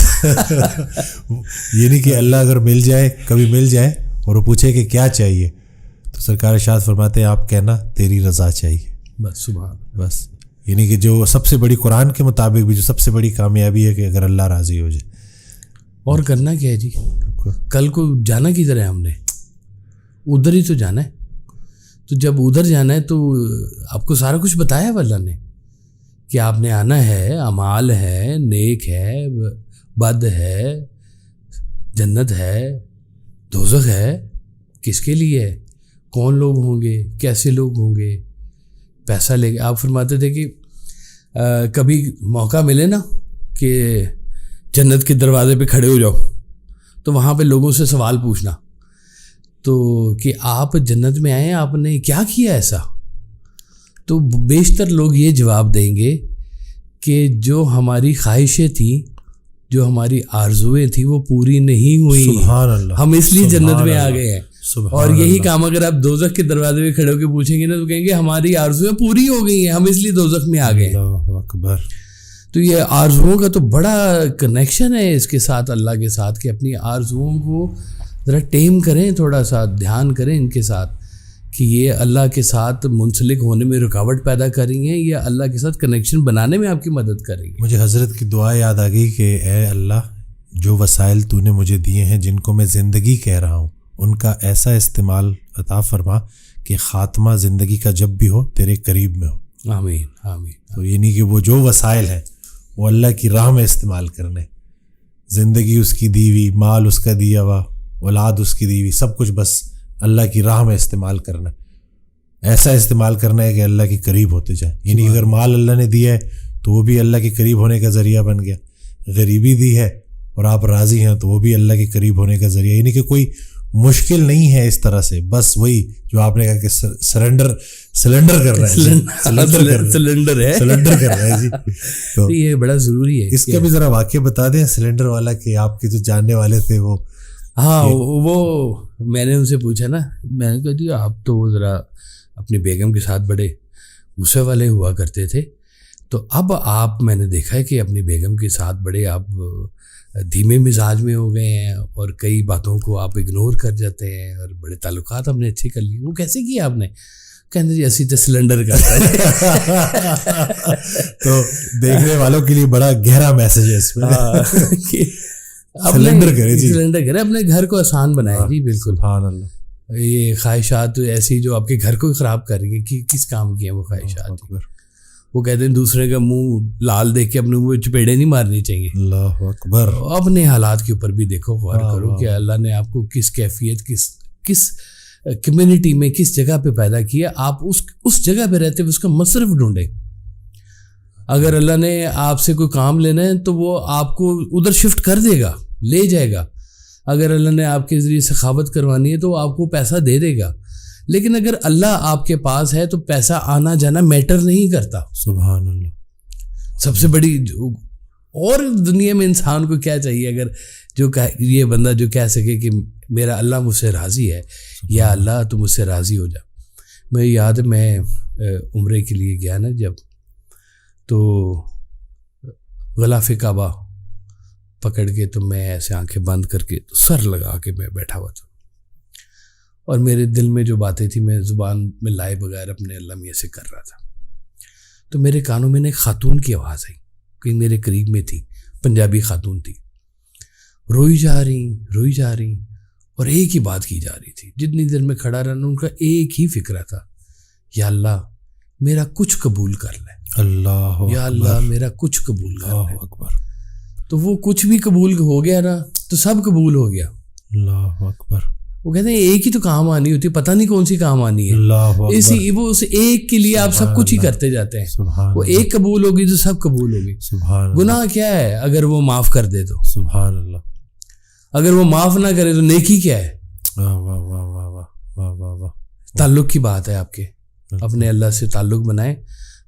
Speaker 2: یعنی کہ اللہ اگر مل جائے کبھی مل جائے اور وہ پوچھے کہ کیا چاہیے تو سرکار ارشاد فرماتے ہیں آپ کہنا تیری رضا چاہیے.
Speaker 1: بس سبحان.
Speaker 2: بس یعنی کہ جو سب سے بڑی قرآن کے مطابق بھی جو سب سے بڑی کامیابی ہے کہ اگر اللہ راضی ہو جائے.
Speaker 1: اور کرنا کیا ہے جی, کل کو جانا کدھر ہے, ہم نے ادھر ہی تو جانا ہے. تو جب ادھر جانا ہے تو آپ کو سارا کچھ بتایا ہے اللہ نے کہ آپ نے آنا ہے، اعمال ہے، نیک ہے، بد ہے، جنت ہے، دوزخ ہے، کس کے لیے ہے، کون لوگ ہوں گے، کیسے لوگ ہوں گے، پیسہ لے کے آپ فرماتے تھے کہ کبھی موقع ملے نا کہ جنت کے دروازے پہ کھڑے ہو جاؤ تو وہاں پہ لوگوں سے سوال پوچھنا تو کہ آپ جنت میں آئے، آپ نے کیا کیا ایسا، تو بیشتر لوگ یہ جواب دیں گے کہ جو ہماری خواہشیں تھیں، جو ہماری آرزویں تھیں وہ پوری نہیں ہوئی،
Speaker 2: سبحان اللہ،
Speaker 1: ہم اس لیے جنت میں آ گئے ہیں۔ اور یہی
Speaker 2: اللہ،
Speaker 1: کام اگر آپ دوزخ کے دروازے پہ کھڑے ہو کے پوچھیں گے نا تو کہیں گے ہماری آرزویں پوری ہو گئی ہیں، ہم اس لیے دوزخ میں آ گئے ہیں۔
Speaker 2: اللہ اکبر۔
Speaker 1: تو یہ آرزوؤں کا تو بڑا کنیکشن ہے اس کے ساتھ، اللہ کے ساتھ، کہ اپنی آرزوؤں کو ذرا ٹیم کریں، تھوڑا سا دھیان کریں ان کے ساتھ کہ یہ اللہ کے ساتھ منسلک ہونے میں رکاوٹ پیدا کر رہی ہیں یا اللہ کے ساتھ کنیکشن بنانے میں آپ کی مدد کر رہی ہیں۔
Speaker 2: مجھے حضرت کی دعا یاد آ گئی کہ اے اللہ، جو وسائل تو نے مجھے دیے ہیں جن کو میں زندگی کہہ رہا ہوں، ان کا ایسا استعمال عطا فرما کہ خاتمہ زندگی کا جب بھی ہو تیرے قریب میں ہو۔
Speaker 1: آمین آمین۔
Speaker 2: تو یعنی کہ وہ جو وسائل ہیں وہ اللہ کی راہ میں استعمال کرنے، زندگی اس کی دیوی، مال اس کا دیا ہوا، اولاد اس کی دیوی، سب کچھ بس اللہ کی راہ میں استعمال کرنا، ایسا استعمال کرنا ہے کہ اللہ کے قریب ہوتے جائیں۔ یعنی اگر مال اللہ نے دیا ہے تو وہ بھی اللہ کے قریب ہونے کا ذریعہ بن گیا، غریبی دی ہے اور آپ راضی ہیں تو وہ بھی اللہ کے قریب ہونے کا ذریعہ۔ یعنی کہ کوئی مشکل نہیں ہے اس طرح سے، بس وہی جو آپ نے کہا کہ سلنڈر کر رہا ہے، سلنڈر کر رہا ہے جی۔ تو
Speaker 1: یہ بڑا ضروری ہے۔
Speaker 2: اس کا بھی ذرا واقعہ بتا دیں سلنڈر والا، کہ آپ کے جو جاننے والے تھے وہ،
Speaker 1: ہاں وہ میں نے ان سے پوچھا نا، میں نے کہا جی آپ تو ذرا اپنی بیگم کے ساتھ بڑے غصے والے ہوا کرتے تھے، تو اب آپ، میں نے دیکھا ہے کہ اپنی بیگم کے ساتھ بڑے آپ دھیمے مزاج میں ہو گئے ہیں اور کئی باتوں کو آپ اگنور کر جاتے ہیں اور بڑے تعلقات آپ نے اچھے کر لیے۔ وہ کیسے کیا آپ نے؟ کہتے جی اسی تو سلنڈر کرتا ہے۔
Speaker 2: تو دیکھنے والوں کے لیے بڑا گہرا میسج ہے اس میں،
Speaker 1: سلنڈر کرے، اپنے گھر کو آسان بنائے۔ جی بالکل،
Speaker 2: سبحان اللہ۔
Speaker 1: یہ خواہشات ایسی جو آپ کے گھر کو خراب کر رہی ہیں، کہ کس کام کی ہیں وہ خواہشات؟ وہ کہتے ہیں دوسرے کا منہ لال دیکھ کے اپنے منہ چپیڑے نہیں مارنی چاہیے۔
Speaker 2: اللہ اکبر۔
Speaker 1: اپنے حالات کے اوپر بھی دیکھو، غور کرو کہ اللہ نے آپ کو کس کیفیت، کس کمیونٹی میں، کس جگہ پہ پیدا کیا، آپ اس جگہ پہ رہتے ہوئے اس کا مصرف ڈھونڈے۔ اگر اللہ نے آپ سے کوئی کام لینا ہے تو وہ آپ کو ادھر شفٹ کر دے گا، لے جائے گا۔ اگر اللہ نے آپ کے ذریعے سخاوت کروانی ہے تو وہ آپ کو پیسہ دے دے گا۔ لیکن اگر اللہ آپ کے پاس ہے تو پیسہ آنا جانا میٹر نہیں کرتا۔
Speaker 2: سبحان اللہ۔
Speaker 1: سب سے بڑی اور دنیا میں انسان کو کیا چاہیے، اگر یہ بندہ جو کہہ سکے کہ میرا اللہ مجھ سے راضی ہے، یا اللہ تو مجھ سے راضی ہو جا۔ مجھے یاد ہے میں عمرے کے لیے گیا نا جب، تو غلاف کعبہ پکڑ کے تو میں ایسے آنکھیں بند کر کے سر لگا کے میں بیٹھا ہوا تھا، اور میرے دل میں جو باتیں تھیں میں زبان میں لائے بغیر اپنے اللہ میاں سے کر رہا تھا۔ تو میرے کانوں میں ایک خاتون کی آواز آئی، کہیں میرے قریب میں تھی، پنجابی خاتون تھی، روئی جا رہی اور ایک ہی بات کی جا رہی تھی۔ جتنی دیر میں کھڑا رہنا ان کا ایک ہی فکرہ تھا، یا اللہ میرا کچھ قبول کر لے،
Speaker 2: اللہ
Speaker 1: یا اللہ میرا کچھ قبول کر لے۔
Speaker 2: اللہ اکبر۔
Speaker 1: تو وہ کچھ بھی قبول ہو گیا نا تو سب قبول ہو گیا۔
Speaker 2: اللہ اکبر۔
Speaker 1: وہ کہتے ہیں ایک ہی تو کام آنی ہوتی ہے، پتہ نہیں کون سی کام آنی ہے،
Speaker 2: اللہ اکبر۔
Speaker 1: وہ اس ایک کے لیے آپ سب کچھ ہی کرتے جاتے ہیں۔
Speaker 2: سبحان
Speaker 1: وہ ایک قبول ہوگی تو سب قبول ہوگی۔
Speaker 2: سبحان
Speaker 1: گناہ کیا ہے اگر وہ معاف کر دے تو؟
Speaker 2: سبحان اللہ۔
Speaker 1: اگر وہ معاف نہ کرے تو نیکی کیا ہے؟
Speaker 2: واہ واہ واہ واہ واہ واہ واہ واہ۔
Speaker 1: تعلق کی بات ہے آپ کے، اپنے اللہ سے تعلق بنائیں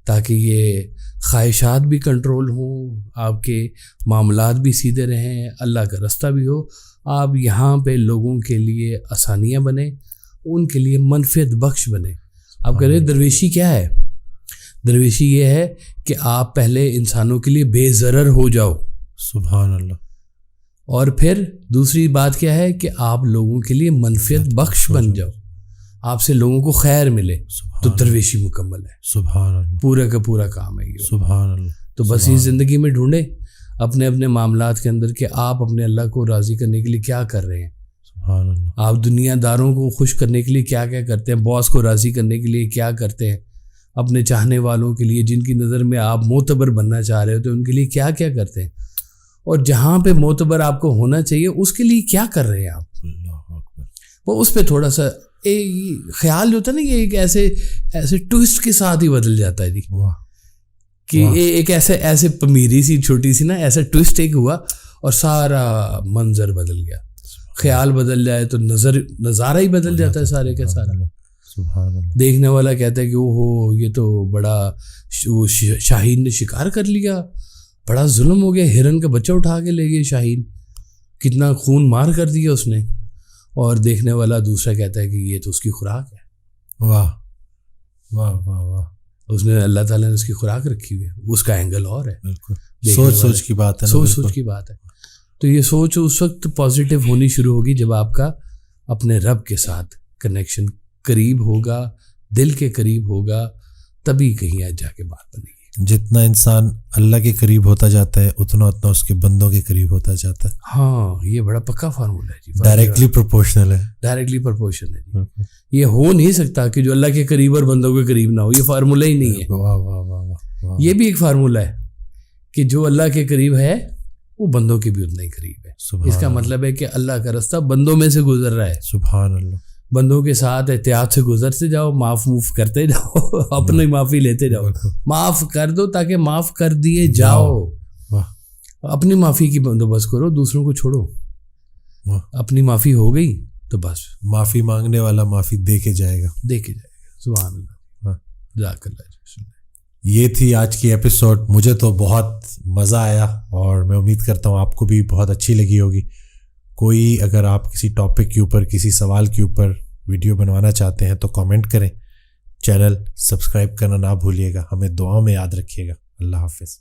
Speaker 1: تاکہ یہ خواہشات بھی کنٹرول ہوں، آپ کے معاملات بھی سیدھے رہیں، اللہ کا رستہ بھی ہو، آپ یہاں پہ لوگوں کے لیے آسانیاں بنیں، ان کے لیے منفعت بخش بنیں۔ آپ کہہ رہے ہیں درویشی کیا ہے؟ درویشی یہ ہے کہ آپ پہلے انسانوں کے لیے بے ضرر ہو جاؤ،
Speaker 2: سبحان اللہ،
Speaker 1: اور پھر دوسری بات کیا ہے کہ آپ لوگوں کے لیے منفعت بخش بن جاؤ، آپ سے لوگوں کو خیر ملے، تو درویشی مکمل ہے۔
Speaker 2: سبحان اللہ،
Speaker 1: پورا کا پورا کام ہے یہ۔
Speaker 2: سبحان اللہ۔
Speaker 1: تو بس اس زندگی میں ڈھونڈیں اپنے اپنے معاملات کے اندر کہ آپ اپنے اللہ کو راضی کرنے کے لیے کیا کر رہے ہیں،
Speaker 2: سبحان اللہ.
Speaker 1: آپ دنیا داروں کو خوش کرنے کے لیے کیا کیا کرتے ہیں, باس کو راضی کرنے کے لیے کیا کرتے ہیں, اپنے چاہنے والوں کے لیے جن کی نظر میں آپ معتبر بننا چاہ رہے ہو تو ان کے لیے کیا کیا کرتے ہیں, اور جہاں پہ معتبر آپ کو ہونا چاہیے اس کے لیے کیا کر رہے ہیں آپ. وہ اس پہ تھوڑا سا خیال جو ہوتا ہے نا, یہ ایک ایسے ٹوسٹ کے ساتھ ہی بدل جاتا ہے جی, کہ ایک ایسے پمیری سی چھوٹی سی نا ایسا ٹوسٹ ایک ہوا اور سارا منظر بدل گیا. خیال بدل جائے تو نظارہ ہی بدل جاتا ہے سارے کا سارا. دیکھنے والا کہتا ہے کہ اوہو یہ تو بڑا وہ شاہین نے شکار کر لیا, بڑا ظلم ہو گیا, ہرن کا بچہ اٹھا کے لے گئے شاہین, کتنا خون مار کر دیا اس نے. اور دیکھنے والا دوسرا کہتا ہے کہ یہ تو اس کی خوراک ہے.
Speaker 2: واہ واہ واہ واہ,
Speaker 1: اس نے اللہ تعالیٰ نے اس کی خوراک رکھی ہوئی ہے, اس کا اینگل اور ہے.
Speaker 2: سوچ کی بات ہے,
Speaker 1: سوچ کی بات ہے. تو یہ سوچ اس وقت پازیٹیو ہونی شروع ہوگی جب آپ کا اپنے رب کے ساتھ کنیکشن قریب ہوگا, دل کے قریب ہوگا, تبھی کہیں آج جا کے بات بنے گی.
Speaker 2: جتنا انسان اللہ کے قریب ہوتا جاتا ہے اتنا اس کے بندوں کے قریب ہوتا جاتا ہے.
Speaker 1: ہاں یہ بڑا پکا فارمولا ہے جی,
Speaker 2: ڈائریکٹلی پروپورشنل ہے.
Speaker 1: ڈائریکٹلی پروپورشن ہے جی. یہ ہو نہیں سکتا کہ جو اللہ کے قریب اور بندوں کے قریب نہ ہو, یہ فارمولا ہی نہیں ہے.
Speaker 2: واہ واہ واہ واہ.
Speaker 1: یہ بھی ایک فارمولا ہے کہ جو اللہ کے قریب ہے وہ بندوں کے بھی اتنا ہی قریب ہے. اس کا مطلب ہے کہ اللہ کا رستہ بندوں میں سے گزر رہا ہے.
Speaker 2: سبحان اللہ.
Speaker 1: بندوں کے ساتھ احتیاط سے گزرتے جاؤ, معاف کرتے جاؤ, اپنی معافی لیتے جاؤ. معاف کر دو تاکہ معاف کر دیے جاؤ. اپنی معافی کی بندوبست کرو, دوسروں کو چھوڑو. اپنی معافی ہو گئی تو بس
Speaker 2: معافی مانگنے والا معافی دے کے جائے گا.
Speaker 1: سبحان اللہ. جزاک اللہ.
Speaker 2: یہ تھی آج کی ایپیسوڈ. مجھے تو بہت مزہ آیا اور میں امید کرتا ہوں آپ کو بھی بہت اچھی لگی ہوگی. کوئی اگر آپ کسی ٹاپک کے اوپر, کسی سوال کے اوپر ویڈیو بنوانا چاہتے ہیں تو کامنٹ کریں. چینل سبسکرائب کرنا نہ بھولیے گا. ہمیں دعاؤں میں یاد رکھیے گا. اللہ حافظ.